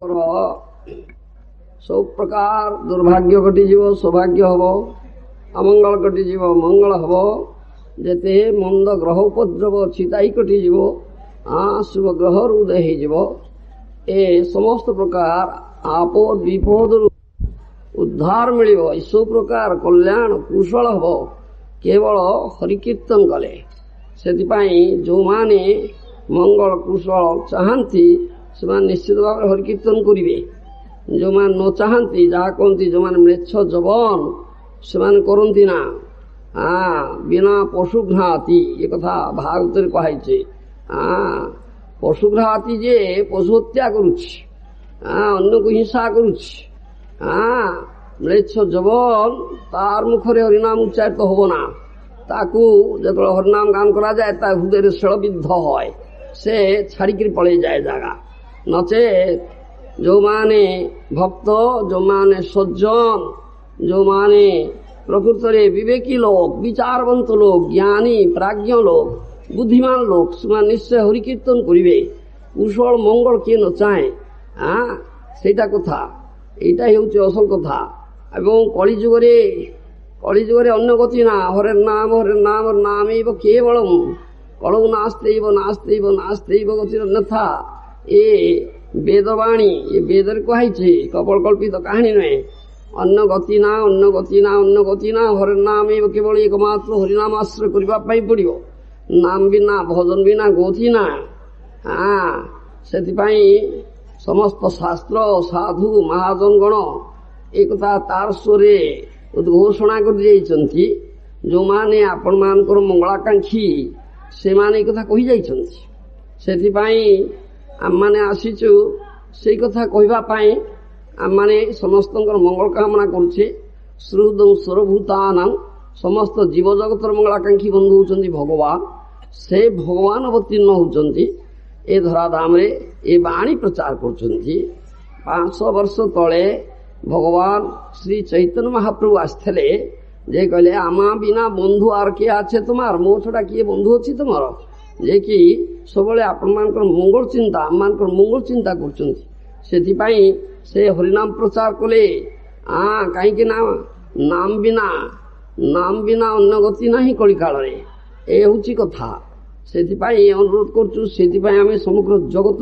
सब प्रकार दुर्भाग्य कटिजीव सौभाग्य हम अमंगल कटिजीव मंगल हम जेते मंद ग्रह उपद्रव अच्छी ताई कटिजीव शुभ ग्रह उदय हो समस्त प्रकार आपद विपद उद्धार मिल सब प्रकार कल्याण कुशल हम केवल हरिकीर्तन कले से जो माने मंगल कुशल चाहती से निश्चित भाव हरिकीर्तन करेंगे जो मान न चाहती जहाँ कहती जो मैंने म्लेच्छ जबन से करती ना बिना पशुघ्राती ये कथा भागवत कहे पशुघ्राती जे पशु हत्या करुन्न को हिंसा करुच्छ म्लेच्छ जबन तार मुखरे हरिनाम उच्चारित तो हम ना ताकू जो हरिनाम गान करा जाए हृदय शेलबिद्ध है से छाड़िक पड़े जाए जगह नचेत जो माने भक्त जो माने सज्जन जो माने प्रकृत विवेकी लोग विचारवंत लोग ज्ञानी प्राज्ञ लोग बुद्धिमान लोग से निश्चय हरिकीर्तन करेंगे कुशल मंगल किए न चाहे सेटा कथा यहाँ हूँ असल कथा एवं कलिजुगे अन्य गति ना हरे नाम नाम केवलम कलौ नास्तेव नास्तेव नास्तेव गतिर अन्यथा ये वेदवाणी ये वेद कही कपल कल्पित कहानी नुहे अन्न गति ना अन्न गति ना अन्न गति ना हरे नाम केवल एकमात्र हरिनाम आश्रय करने पड़ो नाम बिना भजन बिना गति ना से समस्त शास्त्र साधु महाजन गण एक तार स्वरे उद्घोषणा कर जो माने आपण मानकर मंगलाकांक्षी से माने कथा कही जाइछन्ति आम मैंने आसीचु से कथा कहवाई आम मैंने समस्त मंगल कामना करुचे श्रुदम सर्वभूतान समस्त जीव जगतर मंगलाकांक्षी बंधु होउछन्ति भगवान से भगवान अवतीर्ण होउछन्ति ए धराधाम रे ए बाणी प्रचार करुछन्ति 500 वर्ष तले भगवान श्री चैतन्य महाप्रभु आसथिले जे कहले आमा बिना बंधु आर किए आछे तुमार मो छड़ा किए बंधु अछि तुमार जे कि सब आपण मंगल चिंता आम मंगल चिंता कर से हरिनाम प्रचार कले कहीं नाम बिना अन्न गति ना कली काल ए हूँ कथा से अनुरोध करें समग्र जगत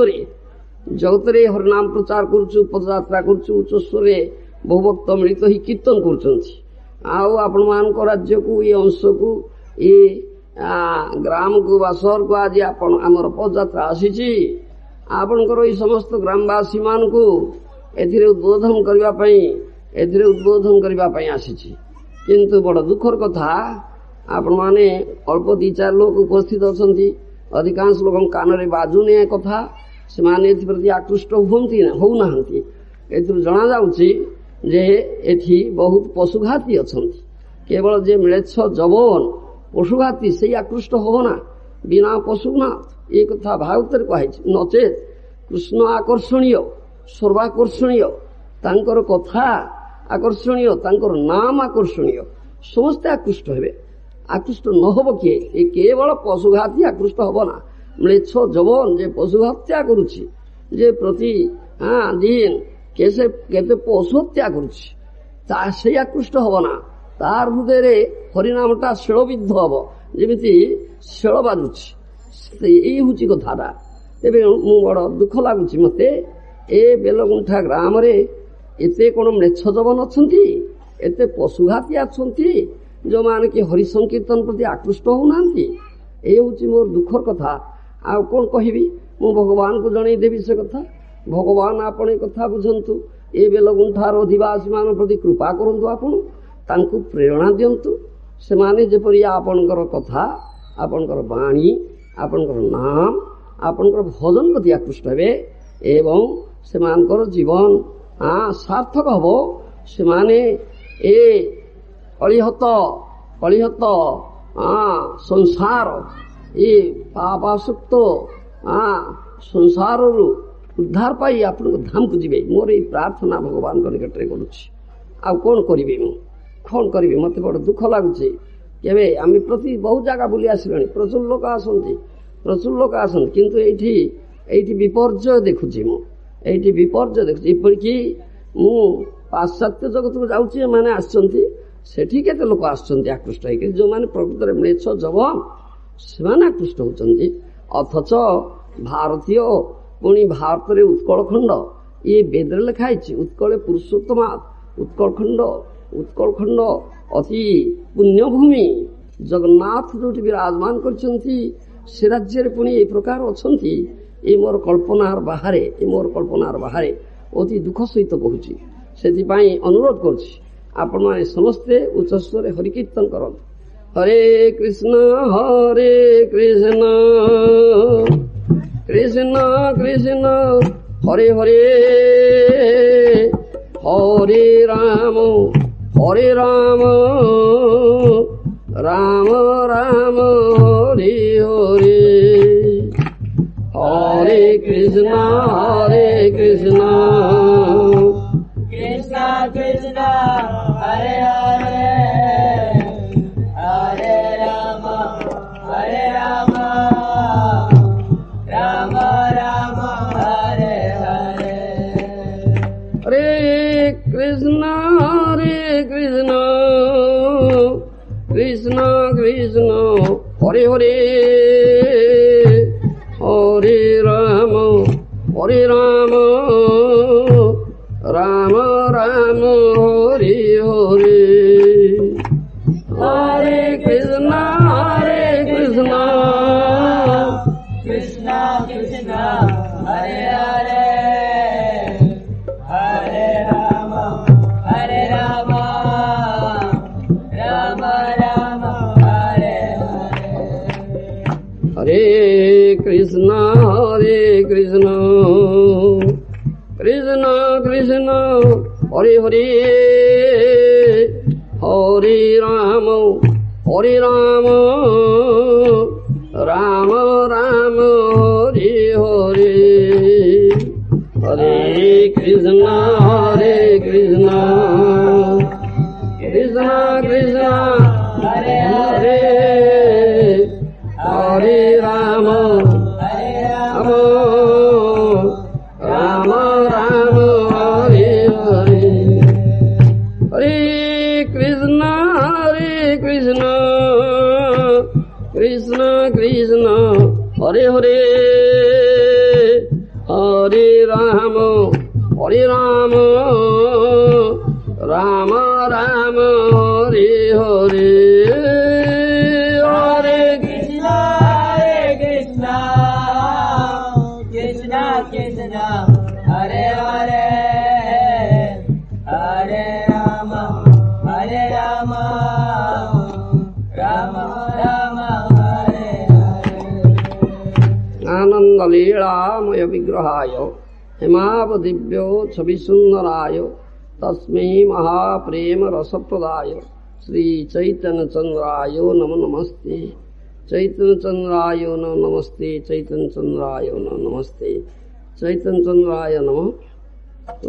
हरिनाम प्रचार करुचु पदयात्रा करुचु उच्चस्वर बहुभक्त मिलित ही कीर्तन कर राज्य को ये अंश को ये ग्राम को बा सहर को आज आमर पदयात्रा आसी आपणकर ये समस्त ग्रामवासी मान को उद्बोधन करने आसी किंतु बड़ दुखर कथा आपण माने अल्प 2-4 लोग उपस्थित अच्छा अधिकांश लोक कान में बाजुने कथा से प्रति आकृष्ट होना जना जाउछि जे एथि बहुत पशुघाती अच्छा केवल जे म्लेच्छ जबन पशुघाती से आकृष्ट हो ना बिना पशुना ये कथा भागवत कहे नचेत कृष्ण आकर्षणीय सर्वाकर्षणीय तांकर कथा आकर्षणीय तांकर नाम आकर्षणीय समस्ते आकृष्ट हेबे आकृष्ट न हो किए केवल पशुघाती आकृष्ट हम ना म्लेच्छ जबन जे पशु हत्या करुछि जे प्रति दिन कैसे केते पशु हत्या करुछि से आकृष्ट हम ना तार हृदय हरिनामटा शेलबिद्ध हम जमी शेल बाजुछि यही हूँ कथा तेरे मु बड़ दुख लगुच मत ए बेलगुंठा ग्राम एते कौन म्लेच्छ जबन अच्छी एत पशुघाती अच्छी जो मान कि हरि संकीर्तन प्रति आकृष्ट होना ये हूँ मोर दुखर कथा आ कौन कहबी मु भगवान को जनईदेवी से कथा भगवान आपण कथा बुझंतु ए बेलगुंठार अधिवासी मान प्रति कृपा करंतु आपण तांकु प्रेरणा दियंतु से माने जेपरि आपणकर कथा आपणकर वाणी आपणकर नाम आपणकर भजन प्रति आकृष्ट हेबे एवं से मानकर जीवन सार्थक हबो से माने ए कलिहत संसार ये पापासक्त संसार उद्धार पाई आपन धाम को जीवे मोर ये प्रार्थना भगवान को निकट रे करूछि आ कोन करिवे मु कौन करी मत बड़ दुख लगुच केवे आम प्रति बहुत जगह बुली आसला प्रचुर लोक आसती किंतु ये विपर्जय देखुची ଏଇଠି ବିପର୍ଯ୍ୟୟ ଦେଖୁଛି। ଏପରିକି ମୁଁ ପାଶ୍ଚାତ୍ୟ ଜଗତକୁ ଯାଉଛି, ଏମାନେ ଆସିଛନ୍ତି, ସେଠି କେତେ ଲୋକ ଆସୁଛନ୍ତି ଆକୃଷ୍ଟ ହେଇକି, ଯେଉଁମାନେ ପ୍ରକୃତରେ ମ୍ଲେଚ୍ଛ ଯବନ ସେମାନେ ଆକୃଷ୍ଟ ହଉଛନ୍ତି। ଅଥଚ ଭାରତୀୟ, ପୁଣି ଭାରତରେ ଉତ୍କଳ ଖଣ୍ଡ, ଇଏ ବେଦରେ ଲେଖା ହେଇଛି ଉତ୍କଳ ପୁରୁଷୋତ୍ତମା, ଉତ୍କଳ ଖଣ୍ଡ ଅତି ପୁଣ୍ୟଭୂମି, ଜଗନ୍ନାଥ ଯୋଉଠି ବିରାଜମାନ କରିଛନ୍ତି ସେ ରାଜ୍ୟରେ ପୁଣି ଏ ପ୍ରକାର ଅଛନ୍ତି। ଏ ମୋର କଳ୍ପନାର ବାହାରେ ଅତି ଦୁଃଖ ସହିତ କହୁଛି। ସେଥିପାଇଁ ଅନୁରୋଧ କରୁଛି ଆପଣମାନେ ସମସ୍ତେ ଉଚ୍ଚସ୍ୱରେ ହରିକୀର୍ତ୍ତନ କରନ୍ତୁ। ହରେ କୃଷ୍ଣ କୃଷ୍ଣ କୃଷ୍ଣ ହରେ ହରେ, ହରେ ରାମ ରାମ ରାମ ହରେ ହରେ, ହରେ କୃଷ୍ଣ କୃଷ୍ଣ କୃଷ୍ଣ ହରେ ହରେ, ହରେ ରାମ ରାମ ରାମ ହରେ ହରେ। ହରେ କୃଷ୍ଣ কৃষ্ণ কৃষ্ণ হরে হরে, হরে রাম রাম রাম হরে হরে, হরে কৃষ্ণ কৃষ্ণ কৃষ্ণ হরে হরে, হরে রাম রাম রাম হরে হরে। হরে কৃষ্ণ কৃষ্ণ কৃষ্ণ হরে হরে, হরে রাম রাম রাম হরে হরে, হরে কৃষ্ণ কৃষ্ণ কৃষ্ণ হরে হরে, হরে রাম রাম রাম হরে হরে, হরে কৃষ্ণ কৃষ্ণ কৃষ্ণ হরে হরে, হরে রাম রাম রাম হরে হরে, হরে কৃষ্ণ কৃষ্ণ কৃষ্ণ হরে হরে, হরে রাম রাম রাম হরে হরে। আনন্দ লীলাময় বিগ্রহায় হেমাবদিব্য ছবি সুন্দরায় তস্मै महाप्रेम रसप्रदाय श्री चैतन्य चंद्राय नमो नमस्ते, चैतन्य चंद्राय नमो नमस्ते, चैतन्य चंद्राय नमो नमस्ते, चैतन्य चंद्राय नमः।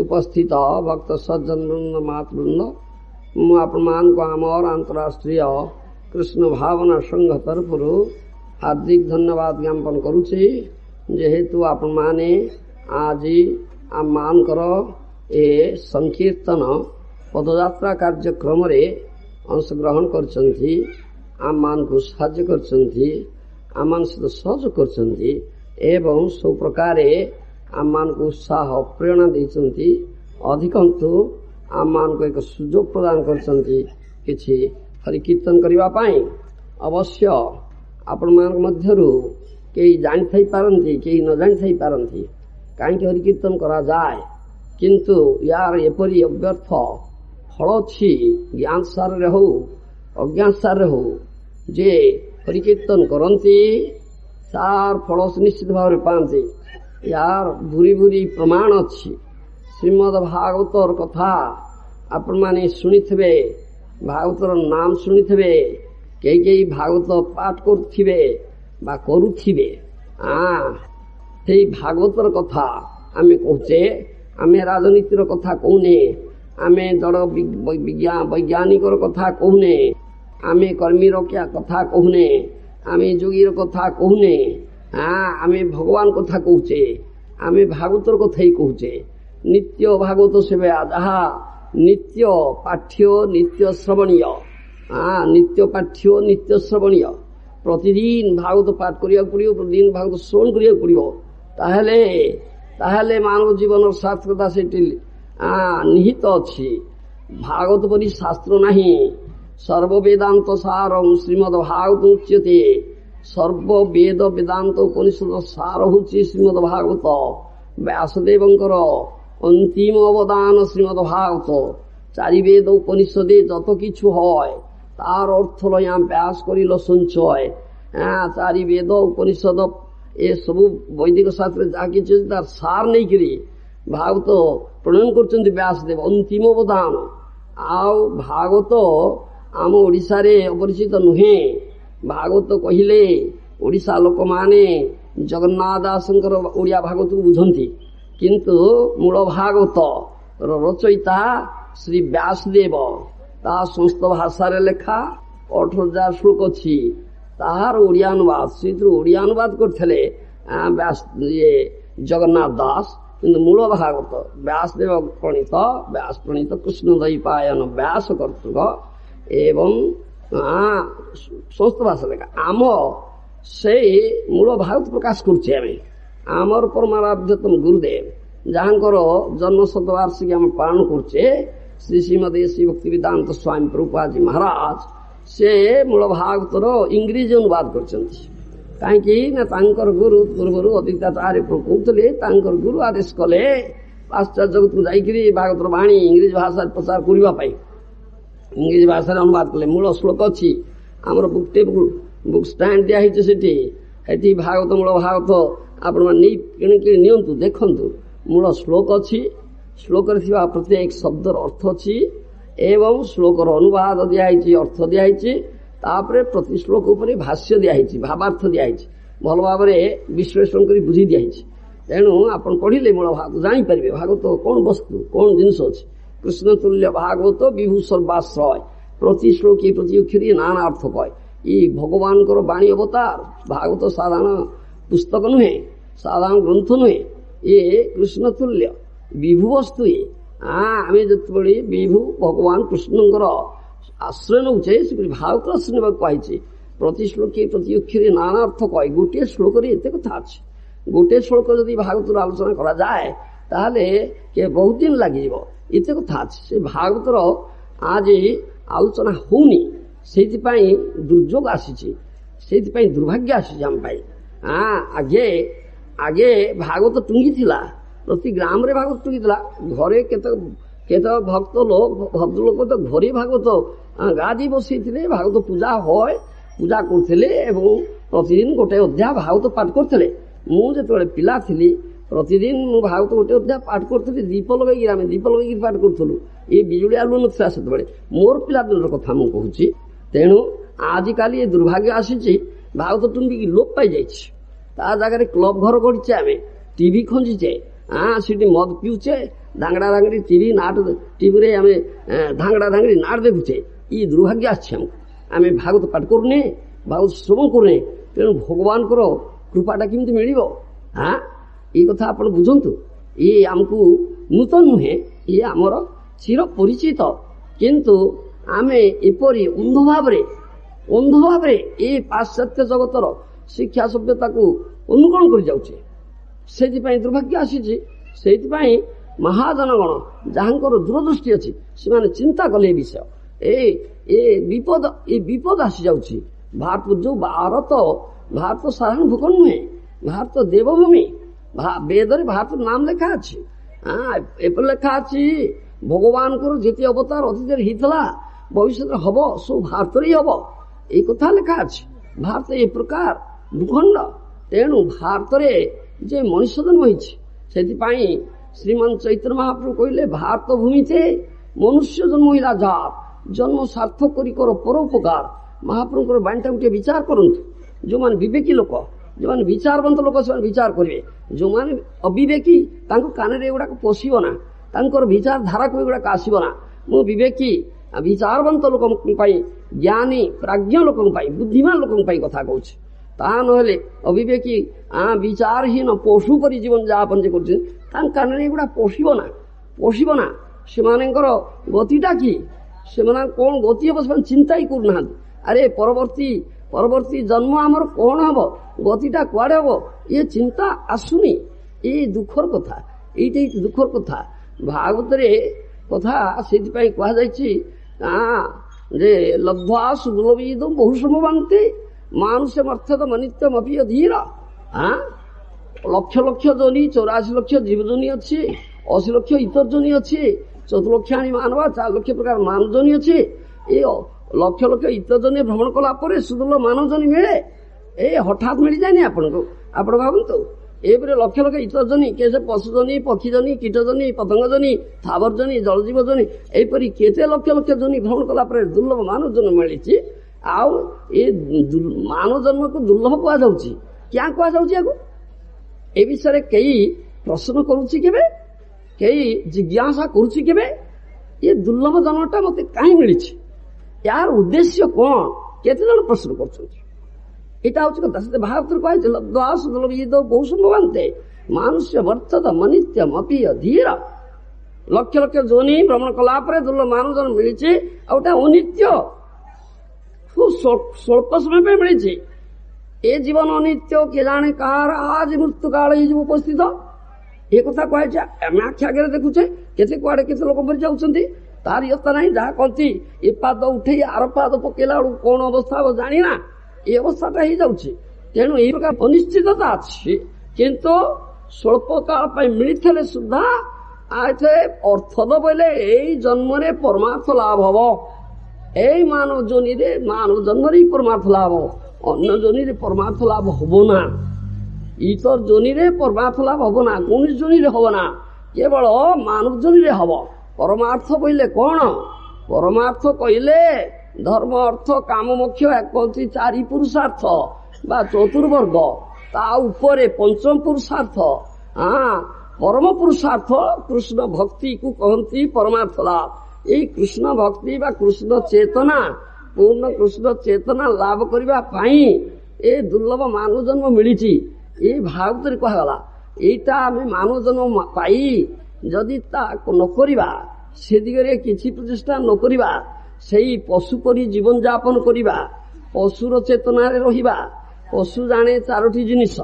उपस्थित भक्त सज्जन वृंद मातृवृंद, ମୁଁ ଆପଣମାନଙ୍କୁ ଆମର ଆନ୍ତରାଷ୍ଟ୍ରୀୟ କୃଷ୍ଣ ଭାବନା ସଂଘ ତରଫରୁ ହାର୍ଦ୍ଦିକ ଧନ୍ୟବାଦ ଜ୍ଞାପନ କରୁଛି। ଯେହେତୁ ଆପଣମାନେ ଆଜି ଆମମାନଙ୍କର ଏ ସଂକୀର୍ତ୍ତନ ପଦଯାତ୍ରା କାର୍ଯ୍ୟକ୍ରମରେ ଅଂଶଗ୍ରହଣ କରିଛନ୍ତି, ଆମମାନଙ୍କୁ ସାହାଯ୍ୟ କରିଛନ୍ତି, ଆମମାନଙ୍କ ସହିତ ସହଯୋଗ କରିଛନ୍ତି ଏବଂ ସବୁ ପ୍ରକାରେ ଆମମାନଙ୍କୁ ଉତ୍ସାହ ପ୍ରେରଣା ଦେଇଛନ୍ତି। ଅଧିକନ୍ତୁ ଆମମାନଙ୍କୁ ଏକ ସୁଯୋଗ ପ୍ରଦାନ କରିଛନ୍ତି କିଛି ହରିକୀର୍ତ୍ତନ କରିବା ପାଇଁ। ଅବଶ୍ୟ ଆପଣମାନଙ୍କ ମଧ୍ୟରୁ କେହି ଜାଣିଥାଇପାରନ୍ତି, କେହି ନ ଜାଣିଥାଇପାରନ୍ତି କାହିଁକି ହରିକୀର୍ତ୍ତନ କରାଯାଏ, କିନ୍ତୁ ୟାର ଏପରି ଅବ୍ୟର୍ଥ ଫଳ ଅଛି, ଜ୍ଞାନ ସାରରେ ହଉ ଅଜ୍ଞାନ ସାରରେ ହଉ, ଯେ ହରିକୀର୍ତ୍ତନ କରନ୍ତି ତାର ଫଳ ନିଶ୍ଚିତ ଭାବରେ ପାଆନ୍ତି। ୟାର ଭୁରି ଭୁରି ପ୍ରମାଣ ଅଛି। ଶ୍ରୀମଦ ଭାଗବତର କଥା ଆପଣମାନେ ଶୁଣିଥିବେ, ଭାଗବତର ନାମ ଶୁଣିଥିବେ, କେହି କେହି ଭାଗବତ ପାଠ କରୁଥିବେ ବା କରୁଥିବେ। ସେଇ ଭାଗବତର କଥା ଆମେ କହୁଛେ, ଆମେ ରାଜନୀତିର କଥା କହୁନେ, ଆମେ ଜଡ଼ ବୈଜ୍ଞାନିକର କଥା କହୁନେ, ଆମେ କର୍ମୀର କଥା କହୁନେ, ଆମେ ଯୋଗୀର କଥା କହୁନେ, ଆମେ ଭଗବାନ କଥା କହୁଛେ। आमे भागवतर कथा ही कहूचे नित्य भागवत सेवा जहा नित्य पाठ्य नित्य श्रवणीय नित्य पाठ्य नित्य श्रवणीय प्रतिदिन भागवत पाठ करिया पड़ियो प्रतिदिन भागवत श्रवण करिया पड़ियो ताहले मानव जीवन सार्थकता से निहित अच्छी भागवत परी शास्त्र नहीं सर्व वेदांत सारम श्रीमद भागवत उच्यते सर्व वेद वेदांत उपनिषद सार होची श्रीमद भागवत व्यासदेवंकर अंतिम अवदान श्रीमद भागवत चारि वेद उपनिषदे जत किछु हय तार अर्थ लया व्यास करिल संचय चारि वेद उपनिषद ए सब वैदिक शास्त्र जहा किछु तार सार नहीं करी भागवत प्रणयन करछन्ति व्यासदेव अंतिम अवदान आउ भागवत आम ओडिशा रे अपरिचित नुहे भागवत कहिले ओडिशा लोक माने जगन्नाथ दासंकर ओडिया भागवत को बुझंती किंतु मूल भागवत रचयिता श्री व्यासदेव ता संस्कृत भाषा रे लेखा 18,000 श्लोक अछि ताहार ओडिया अनुवाद सेतु ओडिया अनुवाद करथले व्यास ये जगन्नाथ दास किंतु मूल भागवत व्यासदेव प्रणीत कृष्ण दैपायन व्यास कर्तृक एवं संस्कृत भाषा लेखा आम से मूल भागवत प्रकाश करछे आमर परमाराध्यतम गुरुदेव जहाँकर जन्म शतवार्षिकी आम पालन करछे श्री श्रीमद श्री भक्ति वेदांत स्वामी प्रभुपाद जी महाराज से मूल भागवतर इंग्रेजी अनुवाद करछन्ति कहीं तांकर गुरु पूर्व अद्वैताचार्य कहते तांकर गुरु आदेश कले पाश्चात्य जगत को जाइकरी भागवतर वाणी इंग्रेजी भाषा प्रचार करने इंग्रेजी भाषा अनुवाद कले मूल श्लोक अच्छी आमर बुक टेबुल बुक स्टैंड दिखाई भागवत मूल भागवत आपण नियंतु देखंतु मूल श्लोक अच्छी श्लोक प्रत्येक शब्दर अर्थ अच्छी एवं श्लोकर अनुवाद दिखाई अर्थ दिखाई तापरे प्रति श्लोक उपरे भाष्य दिखाई भावार्थ दिखाई भल भाव विश्लेषण कर बुझी दिखाई तेणु आपण पढ़िले मूल भागवत जानीपारे भागवत कौन वस्तु कौन जिनस अच्छी कृष्ण तुल्य भागवत विभू सर्वाश्रय प्रति श्लोकी प्रति अक्षरी नाना अर्थ कय ये भगवान वाणी अवतार भागवत साधारण पुस्तक नुहे साधारण ग्रंथ नुहे ये कृष्ण तुल्य विभू वस्तु आम जो विभू भगवान कृष्णकर आश्रय नौचे भागवत आश्रय कही प्रति श्लोकी प्रति अक्षरी नाना अर्थ कय गोटे श्लोक एत कथा अच्छे गोटे श्लोक जदि भागवत आलोचना करा जाए ताहले के बहुत दिन लगे एत कथा अच्छे भागवतर आज आलोचना होनी से दुर्योग आसी दुर्भाग्य आसी आम आगे आगे भागवत टुंगी थिला प्रति ग्राम रे भागवत टुंगी थिला घरे केत भक्त लोग तो घरे भागवत गादी बसई भागवत पूजा होय पूजा करथिले एवं प्रतिदिन गोटे अध्याय भागवत पाठ करथिले मु जेतबेले पिला थिली प्रतिदिन मु भागवत गोटे अध्याय पाठ करथिली दीप लगैकी आमे दीप लगैकी पाठ करथलु ए बिजुली आलु नथिला सेतबेले मोर पिला दिनर कथा मु कहूची तेणु आजिकाली ये दुर्भाग्य आसीची भागवत टुंगी लोप पाई जाइछि ता जगह क्लब घर करछे आमे टीवी खंजीचे सीटी मद पिउचे धांगड़ा धांगड़ी टीवी नाट टीवी रे आमे धांगड़ा धांगड़ी नाट देखुचे ई दुर्भाग्य आछे आमे भागवत पाठ करूने भागवत श्रवण करूने तेणु भगवान करो कृपाटा केमती मिलिबो ये कथा आपण बुझंतु ये आमको नूतन नुहे ये आमर चिर परिचित किंतु आमे एपरी अंध भाव ये पाश्चात्य जगतर शिक्षा सभ्यता को अनुकरण कर जाउछे से दुर्भाग्य आसी से महाजनगण जहाँकर दूरदृष्टि अच्छी से चिंता कले विषय ए विपद आसी जाउछी भारत जो भारत साधारण भूखंड नुहे भारत देवभूमि वेदरे भारत नाम लेखा अच्छी एपर लेखा अच्छी भगवान को जिते अवतार अतीत होता भविष्य हम सब भारत ही हम ये कथा लेखा अच्छी भारत ए प्रकार भूखंड तेणु भारत जे मनुष्य जन्म होती श्रीमान चैतन्य महाप्रभु कहले भारत भूमि थे मनुष्य जन्म होगा जार जन्म सार्थक कर परोपकार महाप्रभु बाणीटा गोटे विचार करंतु जो मान विवेकी लोक जो मान विचारवंत लोक से विचार करेंगे जो मान अविवेकी कान एगुड़ा पशब ना तांकर विचार धारा को एगुड़ा आसब ना मु विवेकी विचारवंत लोक ज्ञानी प्राज्ञ लोक बुद्धिमान लोक कथा कहूँ ତାହା ନହେଲେ ଅବିବେକୀ ବିଚାରହୀନ ପଶୁ ପରି ଜୀବନ ଯାପନ ଯେ କରୁଛନ୍ତି ତାଙ୍କ କାନରେ ଏଗୁଡ଼ା ପଶିବ ନା। ସେମାନଙ୍କର ଗତିଟା କି ସେମାନେ କଣ ଗତି ହବ ସେମାନେ ଚିନ୍ତା ହିଁ କରୁନାହାନ୍ତି। ଆରେ ପରବର୍ତ୍ତୀ ଜନ୍ମ ଆମର କଣ ହବ, ଗତିଟା କୁଆଡେ ହବ, ଏ ଚିନ୍ତା ଆସୁନି। ଏଇ ଦୁଃଖର କଥା, ଏଇଟା ଦୁଃଖର କଥା। ଭାଗବତରେ କଥା ସେଇଥିପାଇଁ କୁହାଯାଇଛି ଯେ ଲବ୍ଧ୍ୱା ସୁଦୁର୍ଲଭମ୍ ବହୁ ସମବାନ୍ତେ ମାନୁଷ୍ୟ ମର୍ଥତ ମନିତ୍ୟମ ଅପି ଧୀର। ଲକ୍ଷ ଲକ୍ଷ ଯୋନି 84 ଲକ୍ଷ ଜୀବ ଯୋନି ଅଛି, 80 ଲକ୍ଷ ଇତର ଯୋନି ଅଛି, 14 ଲକ୍ଷ ଆଣି ମାନବ 4 ଲକ୍ଷ ପ୍ରକାର ମାନବ ଯୋନି ଅଛି। ଏ ଲକ୍ଷ ଲକ୍ଷ ଇତର ଯୋନି ଭ୍ରମଣ କଲା ପରେ ସୁଦୁର୍ଲଭ ମାନବ ଯୋନି ମିଳେ। ଏ ହଠାତ୍ ମିଳିଯାଏନି ଆପଣଙ୍କୁ। ଆପଣ ଭାବନ୍ତୁ ଏପରି ଲକ୍ଷ ଲକ୍ଷ ଇତର ଯୋନି, କିଏ ସେ ପଶୁ ଯୋନି, ପକ୍ଷୀ ଯୋନି, କୀଟ ଯୋନି, ପତଙ୍ଗ ଯୋନି, ଥାବର ଯୋନି, ଜଳଜୀବ ଯୋନି, ଏହିପରି କେତେ ଲକ୍ଷ ଲକ୍ଷ ଯୋନି ଭ୍ରମଣ କଲା ପରେ ଦୁର୍ଲଭ ମାନବ ଜନ୍ମ ମିଳିଛି। ଆଉ ଏ ମାନବ ଜନ୍ମକୁ ଦୁର୍ଲଭ କୁହାଯାଉଛି। କ୍ୟାଁ କୁହାଯାଉଛି ଆକୁ? ଏ ବିଷୟରେ କେହି ପ୍ରଶ୍ନ କରୁଛି କେବେ? କେହି ଜିଜ୍ଞାସା କରୁଛି କେବେ? ଏ ଦୁର୍ଲଭ ଜନ୍ମଟା ମତେ କାହିଁ ମିଳିଛି, ୟାର ଉଦ୍ଦେଶ୍ୟ କଣ? କେତେ ଜଣ ପ୍ରଶ୍ନ କରୁଛନ୍ତି? ଏଇଟା ହଉଛି କଥା। ସେତେ ଭାଗବତରେ କୁହାଯାଇଛି ଲବ୍ଧ୍ୱା ସୁଦୁର୍ଲଭମ୍ ବହୁ ସମବାନ୍ତେ ମାନୁଷ୍ୟ ମର୍ଥତ ମନିତ୍ୟମ ଅପି ଧୀର। ଲକ୍ଷ ଲକ୍ଷ ଯୋନି ଭ୍ରମଣ କଲା ପରେ ଦୁର୍ଲଭ ମାନବ ଜନ୍ମ ମିଳିଛି। ଆଉ ଏଟା ଅନିତ୍ୟ, ଖୁବ୍ ସ୍ୱଳ୍ପ ସମୟ ପାଇଁ ମିଳିଛି। ଏ ଜୀବନ ଅନିତ୍ୟ, କିଏ ଜାଣେ କାହାର ଆଜି ମୃତ୍ୟୁ କାଳ ହେଇଯିବ ଉପସ୍ଥିତ। ଏ କଥା କୁହାଯାଇଛି। ଆମେ ଆଖି ଆଗରେ ଦେଖୁଛେ କେତେ କୁଆଡେ କେତେ ଲୋକ ମରି ଯାଉଛନ୍ତି, ତାର ଇୟତ୍ତା ନାହିଁ। ଯାହା କହନ୍ତି ଏ ପାଦ ଉଠେଇ ଆର ପାଦ ପକେଇଲା ବେଳକୁ କଣ ଅବସ୍ଥା ହବ ଜାଣିନା, ଏ ଅବସ୍ଥାଟା ହେଇଯାଉଛି। ତେଣୁ ଏଇ ପ୍ରକାର ଅନିଶ୍ଚିତତା ଅଛି। କିନ୍ତୁ ସ୍ୱଳ୍ପ କାଳ ପାଇଁ ମିଳିଥିଲେ ସୁଦ୍ଧା ଅର୍ଥ ବୋଇଲେ ଏଇ ଜନ୍ମରେ ପରମାର୍ଥ ଲାଭ ହବ। ଏଇ ମାନବ ଜନ୍ମରେ ପରମାର୍ଥ ଲାଭ, ଅନ୍ୟ ଜନିରେ ପରମାର୍ଥ ଲାଭ ହବ ନା। ଇତର ଜନିରେ ପରମାର୍ଥ ଲାଭ ହବ ନା, କୌଣସି ଜନିରେ ହବ ନା, କେବଳ ମାନବ ଜନିରେ ହବ। ପରମାର୍ଥ କହିଲେ କଣ? ପରମାର୍ଥ କହିଲେ ଧର୍ମ ଅର୍ଥ କାମ ମୋକ୍ଷ କହନ୍ତି 4 ପୁରୁଷାର୍ଥ ବା ଚତୁର୍ବର୍ଗ। ତା ଉପରେ ପଞ୍ଚମ ପୁରୁଷାର୍ଥ ପରମ ପୁରୁଷାର୍ଥ କୃଷ୍ଣ ଭକ୍ତିକୁ କହନ୍ତି ପରମାର୍ଥ ଲାଭ। ଏଇ କୃଷ୍ଣ ଭକ୍ତି ବା କୃଷ୍ଣ ଚେତନା, ପୂର୍ଣ୍ଣ କୃଷ୍ଣ ଚେତନା ଲାଭ କରିବା ପାଇଁ ଏ ଦୁର୍ଲଭ ମାନବ ଜନ୍ମ ମିଳିଛି। ଏ ଭାଗବତରେ କୁହାଗଲା। ଏଇଟା ଆମେ ମାନବ ଜନ୍ମ ପାଇ ଯଦି ତା ନ କରିବା, ସେ ଦିଗରେ କିଛି ପ୍ରଚେଷ୍ଟା ନ କରିବା, ସେଇ ପଶୁ ପରି ଜୀବନ ଯାପନ କରିବା, ପଶୁର ଚେତନାରେ ରହିବା। ପଶୁ ଜାଣେ 4ଟି ଜିନିଷ,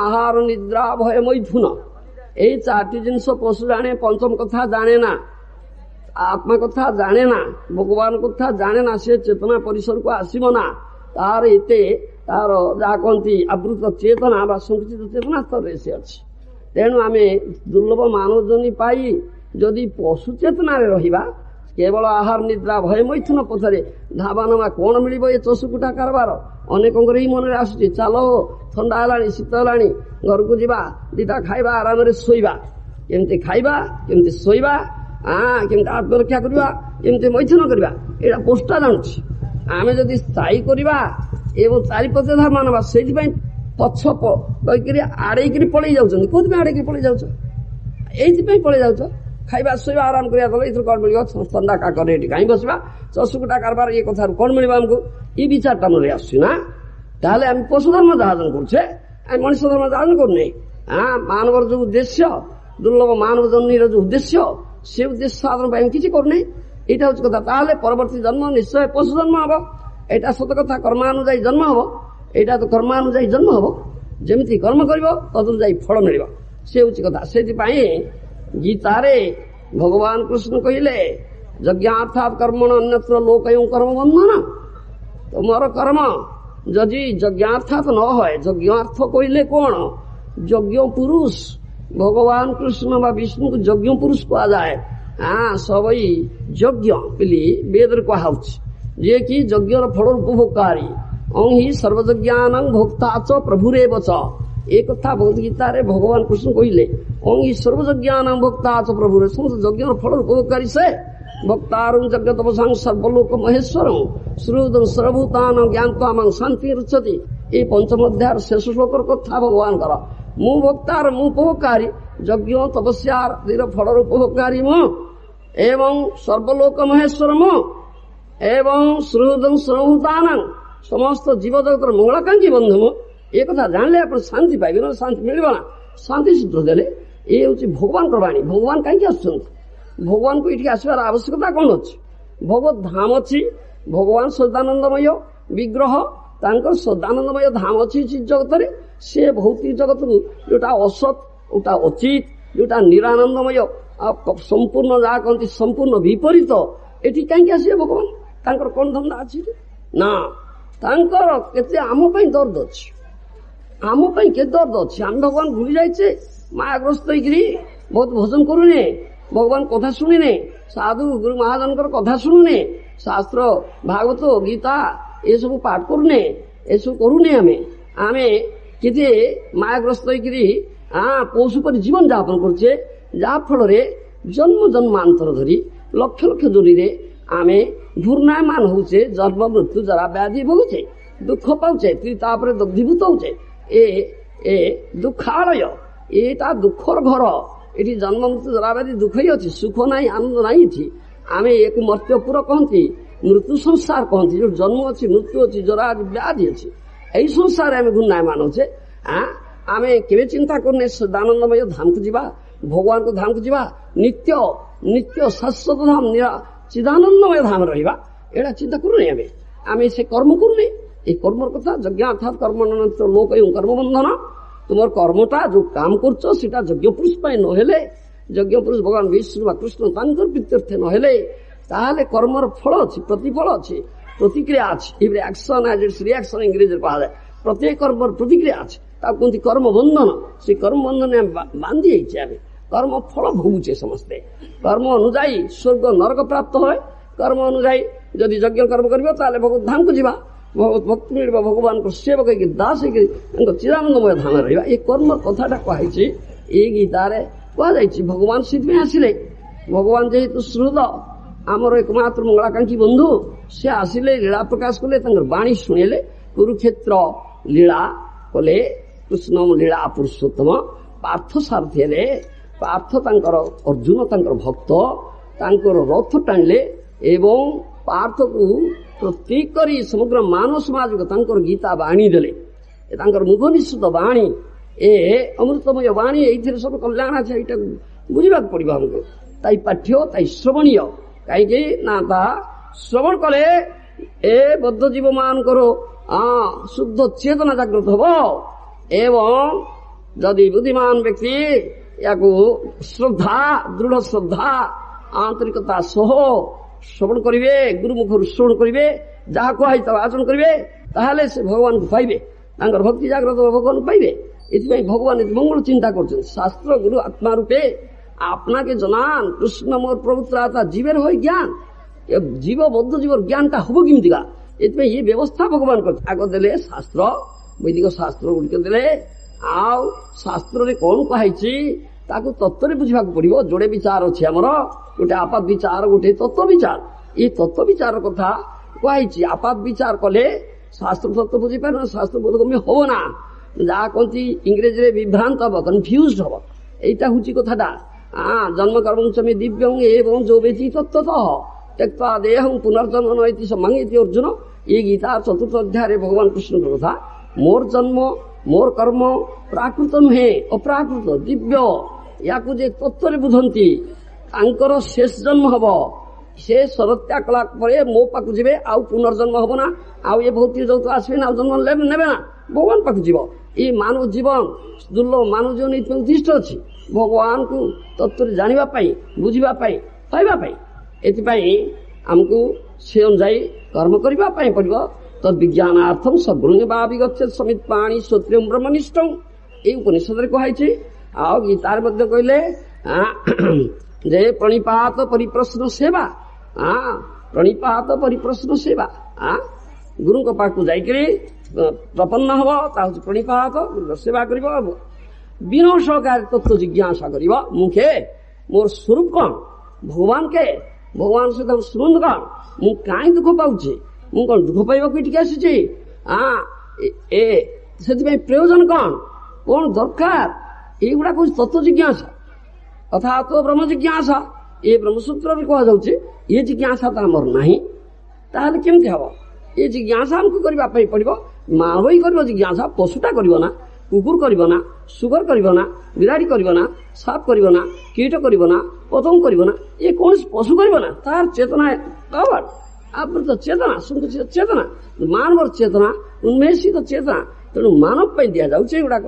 ଆହାର ନିଦ୍ରା ଭୟ ମୈଥୁନ। ଏଇ 4ଟି ଜିନିଷ ପଶୁ ଜାଣେ। ପଞ୍ଚମ କଥା ଜାଣେ ନା, ଆତ୍ମା କଥା ଜାଣେ ନା, ଭଗବାନ କଥା ଜାଣେ ନା। ସେ ଚେତନା ପରିସରକୁ ଆସିବ ନା। ତାର ଯାହା କହନ୍ତି ଆବୃତ ଚେତନା ବା ସଂକୁଚିତ ଚେତନା ସ୍ତରରେ ସେ ଅଛି। ତେଣୁ ଆମେ ଦୁର୍ଲଭ ମାନବ ଜନ୍ମ ପାଇ ଯଦି ପଶୁ ଚେତନାରେ ରହିବା, କେବଳ ଆହାର ନିଦ୍ରା ଭୟ ମୈଥୁନ ପଥରେ ଧାବା ନମା କଣ ମିଳିବ? ଏ ଚଷୁକୁଟା କାରବାର ଅନେକଙ୍କର ହିଁ ମନରେ ଆସୁଛି। ଚାଲ ଥଣ୍ଡା ହେଲାଣି, ଶୀତ ହେଲାଣି, ଘରକୁ ଯିବା, ଦିଟା ଖାଇବା, ଆରାମରେ ଶୋଇବା। କେମିତି ଖାଇବା, କେମିତି ଶୋଇବା, କେମିତି ଆତ୍ମରକ୍ଷା କରିବା, କେମିତି ମୈଥୁନ କରିବା, ଏଇଟା ପୋଷ୍ଟା ଜାଣୁଛି। ଆମେ ଯଦି ସ୍ଥାୟୀ କରିବା ଏବଂ ଚାରିପଟେ ଧାରଣା ନେବା, ସେଇଥିପାଇଁ ପଛ କହିକିରି ଆଡେଇକିରି ପଳେଇ ଯାଉଛନ୍ତି। କୋଉଥିପାଇଁ ଆଡେଇକି ପଳେଇ ଯାଉଛ? ଏଇଥିପାଇଁ ପଳେଇ ଯାଉଛ। ଖାଇବା ଶୋଇବା ଆରାମ କରିବା ଗଲେ ଏଥିରୁ କଣ ମିଳିବ? ଥଣ୍ଡା କାକରେ ଏଠି କାହିଁ ବସିବା? ଚଷୁକୁଟା କାରବାର ଏ କଥାରୁ କଣ ମିଳିବ ଆମକୁ? ଏ ବିଚାରଟା ମନରେ ଆସୁଛି ନା। ତାହେଲେ ଆମେ ପଶୁ ଧର୍ମ ଯାହାଜନ କରୁଛେ, ଆମେ ମଣିଷ ଧର୍ମ ଯାହାଜନ କରୁନେ। ମାନବର ଯୋଉ ଉଦ୍ଦେଶ୍ୟ, ଦୁର୍ଲଭ ମାନବ ଜନ୍ମର ଯୋଉ ଉଦ୍ଦେଶ୍ୟ, ସେ ଉଦ୍ଦେଶ୍ୟ ସାଧନ ପାଇଁ ଆମେ କିଛି କରୁନେ। ଏଇଟା ହଉଛି କଥା। ତାହେଲେ ପରବର୍ତ୍ତୀ ଜନ୍ମ ନିଶ୍ଚୟ ପଶୁ ଜନ୍ମ ହବ। ଏଇଟା ସତ କଥା। କର୍ମାନୁଯାୟୀ ଜନ୍ମ ହବ। ଏଇଟା ତ କର୍ମାନୁଯାୟୀ ଜନ୍ମ ହବ। ଯେମିତି କର୍ମ କରିବ ତଦୁଯାୟୀ ଫଳ ମିଳିବ। ସେ ହଉଛି କଥା। ସେଥିପାଇଁ ଗୀତାରେ ଭଗବାନ କୃଷ୍ଣ କହିଲେ ଯଜ୍ଞାର୍ଥାତ୍ କର୍ମଣ ଅନ୍ୟତ୍ର ଲୋକୟଂ କର୍ମ ବନ୍ଧନ। ତୁମର କର୍ମ ଯଦି ଯଜ୍ଞାର୍ଥାତ୍ ନ হয়, ଯଜ୍ଞାର୍ଥ କହିଲେ କଣ? ଯଜ୍ଞ ପୁରୁଷ। ଭଗବାନ କୃଷ୍ଣ ବା ବିଷ୍ଣୁକୁ ଯଜ୍ଞ ପୁରୁଷ କୁହାଯାଏ। ସବଇ ଯଜ୍ଞ ବୋଲି ବେଦରେ କୁହାଯାଉଛି, ଯିଏକି ଯଜ୍ଞର ଫଳ ଉପଭୋଗକାରୀ। ହିଁ ସର୍ବଯଜ୍ଞାନଂ ଭୋକ୍ତା ଚ ପ୍ରଭୁରେବ ଚ। ଏ କଥା ଭଗବତ ଗୀତାରେ ଭଗବାନ କୃଷ୍ଣ କହିଲେ। ହିଁ ସର୍ବଯଜ୍ଞାନଂ ଭୋକ୍ତା ଚ ପ୍ରଭୁରେ। ସମସ୍ତ ଯଜ୍ଞର ଫଳ ଉପଭୋଗକାରୀ ସେ। ଭକ୍ତାରଂ ଯଜ୍ଞ ତପସାଂ ସର୍ବଲୋକ ମହେଶ୍ୱରଂ ଶ୍ରୁତଂ ସର୍ବଭୂତାନାଂ ଜ୍ଞାତ୍ୱା ମାଂ ଶାନ୍ତି ରୁଚ୍ୟତି। এই পঞ্চম অধ্যায়ের শেষ শ্লোকর কথা ভগবানଙ୍କର। ମୁଁ ଭକ୍ତାର, ମୁଁ ଉପଭୋଗକାରୀ, ଯଜ୍ଞ ତପସ୍ୟା ଫଳର ଉପଭୋଗକାରୀ ମୁଁ, ଏବଂ ସର୍ବଲୋକ ମହେଶ୍ୱର ମୁଁ, ଏବଂ ଶ୍ରୁତଂ ସର୍ବଭୂତାନାଂ ସମସ୍ତ ଜୀବଜଗତର ମଙ୍ଗଳାକାଂକ୍ଷୀ ବନ୍ଧୁ ମୁଁ ଏ କଥା ଜାଣିଲେ ଆପଣ ଶାନ୍ତି ପାଇବେ, ନହେଲେ ଶାନ୍ତି ମିଳିବ ନା। ଶାନ୍ତି ସୂତ୍ର ଦେଲେ ଏ ହେଉଛି ଭଗବାନଙ୍କର ବାଣୀ। ଭଗବାନ କାହିଁକି ଆସୁଛନ୍ତି? ଭଗବାନଙ୍କୁ ଏଠିକି ଆସିବାର ଆବଶ୍ୟକତା କ'ଣ ଅଛି? ଭଗବତ ଧାମ ଅଛି, ଭଗବାନ ସଦାନନ୍ଦମୟ ବିଗ୍ରହ, ତାଙ୍କର ସଦାନନ୍ଦମୟ ଧାମ ଅଛି ଜଗତରେ। ସେ ଭୌତିକ ଜଗତକୁ ଯୋଉଟା ଅସତ୍, ଯୋଉଟା ଅଚିତ, ଯୋଉଟା ନିରାନନ୍ଦମୟ, ସମ୍ପୂର୍ଣ୍ଣ ଯାହା କହନ୍ତି ସମ୍ପୂର୍ଣ୍ଣ ବିପରୀତ, ଏଠି କାହିଁକି ଆସିବେ ଭଗବାନ? ତାଙ୍କର କ'ଣ ଧନ୍ଦା ଅଛି ନା? ତାଙ୍କର କେତେ ଆମ ପାଇଁ ଦର୍ଦ ଅଛି, ଆମ ପାଇଁ କେତେ ଦର୍ଦ ଅଛି। ଆମେ ଭଗବାନ ଭୁଲି ଯାଇଛେ, ମାୟାଗ୍ରସ୍ତ ହେଇକିରି ବହୁତ ଭଜନ କରୁନେ, ଭଗବାନ କଥା ଶୁଣିନେ, ସାଧୁ ଗୁରୁ ମହାଜନଙ୍କର କଥା ଶୁଣୁନେ, ଶାସ୍ତ୍ର ଭାଗବତ ଗୀତା ଏସବୁ ପାଠ କରୁନେ, ଏସବୁ କରୁନେ। ଆମେ କେତେ ମାୟାଗ୍ରସ୍ତ ହେଇକିରି ପଶୁ ପରି ଜୀବନ ଯାପନ କରୁଛେ, ଯାହା ଫଳରେ ଜନ୍ମ ଜନ୍ମାନ୍ତର ଧରି ଲକ୍ଷ ଲକ୍ଷ ଦୂରୀରେ ଆମେ ଘୂର୍ଣ୍ଣାୟମାନ ହଉଛେ, ଜନ୍ମ ମୃତ୍ୟୁ ଜରା ବ୍ୟାଧି ଭୋଗୁଛେ, ଦୁଃଖ ପାଉଛେ, ତାପରେ ଦଗ୍ଧୀଭୂତ ହଉଛେ। ଏ ଦୁଃଖାଳୟ, ଏଟା ଦୁଃଖର ଘର। ଏଠି ଜନ୍ମ ମୃତ୍ୟୁ ଜରା ବ୍ୟାଧି ଦୁଃଖ ହିଁ ଅଛି, ସୁଖ ନାହିଁ, ଆନନ୍ଦ ନାହିଁ। ଏଠି ଆମେ ଏକୁ ମର୍ତ୍ତ୍ୟପୁର କହନ୍ତି, ମୃତ୍ୟୁ ସଂସାର କହନ୍ତି। ଯୋଉ ଜନ୍ମ ଅଛି, ମୃତ୍ୟୁ ଅଛି, ଜରା ବ୍ୟାଧି ଅଛି, ଏଇ ସଂସାରରେ ଆମେ ଘୂର୍ଣ୍ଣାୟମାନ ହଉଛେ। ଆମେ କେବେ ଚିନ୍ତା କରୁନେ ସଦାନନ୍ଦମୟ ଧାମକୁ ଯିବା, ଭଗବାନଙ୍କ ଧାମକୁ ଯିବା, ନିତ୍ୟ ନିତ୍ୟ ଶାଶ୍ୱତ ଧାମ ଚିଦାନନ୍ଦମୟ ଧାମ ରହିବା, ଏଇଟା ଚିନ୍ତା କରୁନେ। ଆମେ ସେ କର୍ମ କରୁନେ। এই কর্মর কথা যজ্ঞ অর্থাৎ কর্মনন্ত লোক এবং কর্মবন্ধন। তোমার কর্মটা যে কাম করছ সেটা যজ্ঞ পুরুষ পাই নহলে, যজ্ঞ পুরুষ ভগবান বিষ্ণু বা কৃষ্ণ তাঙ্কর প্রিত্যর্থে নহলে, তাহলে কর্মর ফল আছে, প্রতিফল আছে, প্রতিক্রিয়া আছে। এবারে অ্যাকশন অ্যাজ ইটস রিয়াকশন ইংরেজিতে পাওয়া যায়। প্রত্যেক কর্মর প্রতিক্রিয়া আছে, তা কুহতি কর্মবন্ধন। সেই কর্মবন্ধনে বান্ধি যাইছে, আমি কর্ম ফল ভোগুছে ସମସ୍ତେ। কর্ম অনুযায়ী স্বর্গ নরক প্রাপ্ত হয়, কর্ম অনুযায়ী যদি যজ্ঞ কর্ম করিব তাহলে ভগবত ধামକୁ ଯିବା, ভগবত ভক্তি ମିଳିବ, ଭଗବାନଙ୍କ ସେବକ ହେଇକି ଦାସ ହେଇକି ତାଙ୍କ ଚିଦାନନ୍ଦମୟ ଧାମରେ ରହିବା। ଏ କର୍ମର କଥାଟା କୁହାଯାଇଛି ଏଇ ଗୀତାରେ କୁହାଯାଇଛି। ଭଗବାନ ସେଥିପାଇଁ ଆସିଲେ, ଭଗବାନ ଯେହେତୁ ସୁହୃଦ, ଆମର ଏକମାତ୍ର ମଙ୍ଗଳାକାଂକ୍ଷୀ ବନ୍ଧୁ, ସେ ଆସିଲେ, ଲୀଳା ପ୍ରକାଶ କଲେ, ତାଙ୍କର ବାଣୀ ଶୁଣିଲେ, କୁରୁକ୍ଷେତ୍ର ଲୀଳା କଲେ। କୃଷ୍ଣ ଲୀଳା ପୁରୁଷୋତ୍ତମ, ପାର୍ଥ ସାରଥି ହେଲେ। ପାର୍ଥ ତାଙ୍କର ଅର୍ଜୁନ ତାଙ୍କର ଭକ୍ତ, ତାଙ୍କର ରଥ ଟାଣିଲେ ଏବଂ ପାର୍ଥକୁ ପ୍ରତୀକ କରି ସମଗ୍ର ମାନବ ସମାଜକୁ ତାଙ୍କର ଗୀତା ବାଣୀ ଦେଲେ। ତାଙ୍କର ମୁଖ ନିଃସୃତ ବାଣୀ, ଏ ଅମୃତମୟ ବାଣୀ, ଏଇଥିରେ ସବୁ କଲ୍ୟାଣ ଅଛି। ଏଇଟାକୁ ବୁଝିବାକୁ ପଡିବ ଆମକୁ। ତାଇ ପାଠ୍ୟ, ତାଇ ଶ୍ରବଣୀୟ। କାହିଁକି ନା ତାହା ଶ୍ରବଣ କଲେ ଏ ବଦ୍ଧ ଜୀବ ମାନଙ୍କର ଶୁଦ୍ଧ ଚେତନା ଜାଗ୍ରତ ହବ। ଏବଂ ଯଦି ବୁଦ୍ଧିମାନ ବ୍ୟକ୍ତି ୟାକୁ ଶ୍ରଦ୍ଧା, ଦୃଢ ଶ୍ରଦ୍ଧା, ଆନ୍ତରିକତା ସହ ଶ୍ରବଣ କରିବେ, ଗୁରୁମୁଖରୁ ଶ୍ରବଣ କରିବେ, ଯାହା କୁହାଯାଇଛି ତାହା ଆଚରଣ କରିବେ, ତାହେଲେ ସେ ଭଗବାନଙ୍କୁ ପାଇବେ, ତାଙ୍କର ଭକ୍ତି ଜାଗ୍ରତ ଭଗବାନଙ୍କୁ ପାଇବେ। ଏଥିପାଇଁ ଭଗବାନ ମଙ୍ଗଳ ଚିନ୍ତା କରୁଛନ୍ତି। ଶାସ୍ତ୍ର ଗୁରୁ ଆତ୍ମା ରୂପେ আপনাকে জানান, কৃষ্ণ মোর প্রভু ত্রাতা, জীবের হয় জ্ঞান। জীব বদ্ধ জীবর জ্ঞানটা হব কেমিতিকা? এথিপাই এই ব্যবস্থা ভগবান করছে। আগ দেলে শাস্ত্র, বৈদিক শাস্ତ୍ର ଗୁଡ଼ିକ ଦେଲେ, ଆଉ ଶାସ୍ତ୍ରରେ କ'ଣ କୁହାଯାଇଛି ତାକୁ ତତ୍ତ୍ୱରେ ବୁଝିବାକୁ ପଡିବ। ଯୋଡ଼େ ବିଚାର ଅଛି ଆମର, ଗୋଟେ ଆପାତ ବିଚାର, ଗୋଟେ ତତ୍ତ୍ୱ ବିଚାର। এই ତତ୍ତ୍ୱ ବିଚାର କଥା କୁହାଯାଇଛି। ଆପାତ ବିଚାର କଲେ ଶାସ୍ତ୍ର ତତ୍ତ୍ୱ ବୁଝିପାରିବ, ଶାସ୍ତ୍ର ବୋଧଗମ୍ୟ ହବ ନା। ଯାହା କହନ୍ତି ଇଂରେଜୀରେ ବିଭ୍ରାନ୍ତ ହବ, କନଫ୍ୟୁଜଡ ହବ। এইটা হচ্ছে কথাটা। জন্ম কর্মচমে দিব্যং এবং যৌবেতি তত্ত্বত ত্যক্তা দেহং পুনর্জন্ম নয়তি সম্মাঙ্গিতি অর্জুন। এই গীতার চতুর্থ অধ্যায়ে ভগবান কৃষ্ণଙ୍କ কথা। মোর জন্ম, মোর কর্ম প্রাকୃତ ନୁହେଁ, ଅପ୍ରାକୃତ ଦିବ୍ୟ। ୟାକୁ ଯେ ତତ୍ତ୍ୱରେ ବୁଝନ୍ତି ତାଙ୍କର ଶେଷ ଜନ୍ମ ହବ। ସେ ସରତ୍ୟା କଲା ପରେ ମୋ ପାଖକୁ ଯିବେ, ଆଉ ପୁନର୍ଜନ୍ମ ହବ ନା, ଆଉ ଏ ଭୌତିକ ଜଗତ ଆସିବେ ନା, ଆଉ ଜନ୍ମ ନେବେ ନା, ଭଗବାନ ପାଖକୁ ଯିବ। এই ମାନବ ଜୀବନ ଦୁର୍ଲଭ ମାନବ ଜୀବନ ଏଇଥିପାଇଁ ଉଦ୍ଦିଷ୍ଟ ଅଛି, ଭଗବାନଙ୍କୁ ତତ୍ତ୍ୱରେ ଜାଣିବା ପାଇଁ, ବୁଝିବା ପାଇଁ, ପାଇବା ପାଇଁ। ଏଥିପାଇଁ ଆମକୁ ସେ ଅନୁଯାୟୀ କର୍ମ କରିବା ପାଇଁ ପଡିବ। ତଦ୍ବିଜ୍ଞାନାର୍ଥଂ ସଦ୍ଗୁରୁଂ ବା ବିଗଚ୍ଛେତ୍ ସମିତ୍ ପାଣି ଶ୍ରୋତ୍ରିୟଂ ବ୍ରହ୍ମନିଷ୍ଠଂ। ଏଇ ଉପନିଷଦରେ କୁହାଯାଇଛି। ଆଉ ଗୀତାରେ ମଧ୍ୟ କହିଲେ ଯେ ପ୍ରଣିପାତ ପରିପ୍ରଶ୍ନ ସେବା, ପ୍ରଣିପାତ ପରିପ୍ରଶ୍ନ ସେବା। ଗୁରୁଙ୍କ ପାଖକୁ ଯାଇକରି ପ୍ରପନ୍ନ ହବ, ତା ହଉଛି ପ୍ରଣିପାତ, ସେବା କରିବ, ବିନୟ ସହକାରେ ତତ୍ତ୍ୱ ଜିଜ୍ଞାସା କରିବ। ମୁଖେ ମୋର ସ୍ୱରୂପ କ'ଣ, ଭଗବାନ କେ, ଭଗବାନ ସହିତ ସମ୍ବନ୍ଧ କ'ଣ, ମୁଁ କାହିଁ ଦୁଃଖ ପାଉଛି, ମୁଁ କ'ଣ ଦୁଃଖ ପାଇବାକୁ ଏଠିକି ଆସିଛି, ସେଥିପାଇଁ ପ୍ରୟୋଜନ କ'ଣ, କ'ଣ ଦରକାର, ଏଇଗୁଡାକ ହଉଛି ତତ୍ତ୍ୱ ଜିଜ୍ଞାସା। ଅର୍ଥାତ୍ ବ୍ରହ୍ମ ଜିଜ୍ଞାସା। ଏ ବ୍ରହ୍ମସୂତ୍ରରେ କୁହାଯାଉଛି। ଏ ଜିଜ୍ଞାସା ତ ଆମର ନାହିଁ, ତାହେଲେ କେମିତି ହବ? ଏ ଜିଜ୍ଞାସା ଆମକୁ କରିବା ପାଇଁ ପଡିବ। ମାନବ ହିଁ କରିବ ଜିଜ୍ଞାସା, ପଶୁଟା କରିବ ନା, କୁକୁର କରିବ ନା, ସୁଗର କରିବ ନା, ବିରାଡ଼ି କରିବ ନା, ସାପ କରିବ ନା, କୀଟ କରିବ ନା, ପତଙ୍ଗ କରିବ ନା, ଏ କୌଣସି ପଶୁ କରିବ ନା। ତାର ଚେତନା ଆବୃତ ଚେତନା, ସଂକୁଚିତ ଚେତନା, ମାନବର ଚେତନା, ଉନ୍ମେଷିତ ଚେତନା। ତେଣୁ ମାନବ ପାଇଁ ଦିଆଯାଉଛି ଏଗୁଡାକ।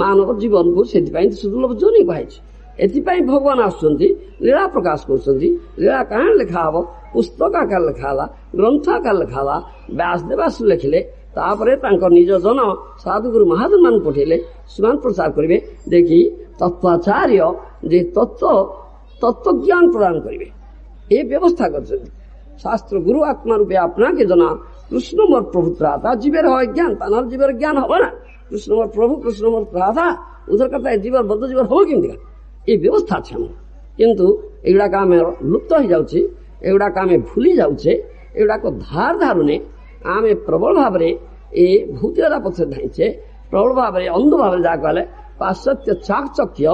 ମାନବ ଜୀବନକୁ ସେଥିପାଇଁ ସୁଦୁର୍ଲଭ ଯୋନି କୁହାଯାଇଛି। ଏଥିପାଇଁ ଭଗବାନ ଆସୁଛନ୍ତି, ଲୀଳା ପ୍ରକାଶ କରୁଛନ୍ତି। ଲୀଳା କାରଣ ଲେଖା ହବ, ପୁସ୍ତକ ଆକାର ଲେଖା ହେଲା, ଗ୍ରନ୍ଥ ଆକାର ଲେଖା ହେଲା, ବ୍ୟାସଦେବ ଲେଖିଲେ। ତାପରେ ତାଙ୍କ ନିଜ ଜନ ସାଧୁଗୁରୁ ମହାଜନ ମାନଙ୍କୁ ପଠେଇଲେ, ସେମାନେ ପ୍ରଚାର କରିବେ। ଦେଖି ତତ୍ୱାଚାର୍ଯ୍ୟ ଯେ ତତ୍ତ୍ୱଜ୍ଞାନ ପ୍ରଦାନ କରିବେ, ଏ ବ୍ୟବସ୍ଥା କରିଛନ୍ତି। शास्त्र गुरु आत्मा रूपे अपना के जना कृष्ण मोर प्रभु त्राता जीवर हो ज्ञान ताना जीवर ज्ञान हो ना कृष्ण मोर प्रभु कृष्ण मोर त्राता उधर करता है जीवर बद्ध जीवर हो केमती ये व्यवस्था अच्छे किंतु एगुड़ाक आम लुप्त हो जाऊे एगुड़ाक आम भूली जाऊे एगुड़ाक धार धारुने आम प्रबल भाव ये भौतिकता पक्षे धाइचे प्रबल भाव अंध भाव जहाँ कहले पाश्चात्य चाकचक्य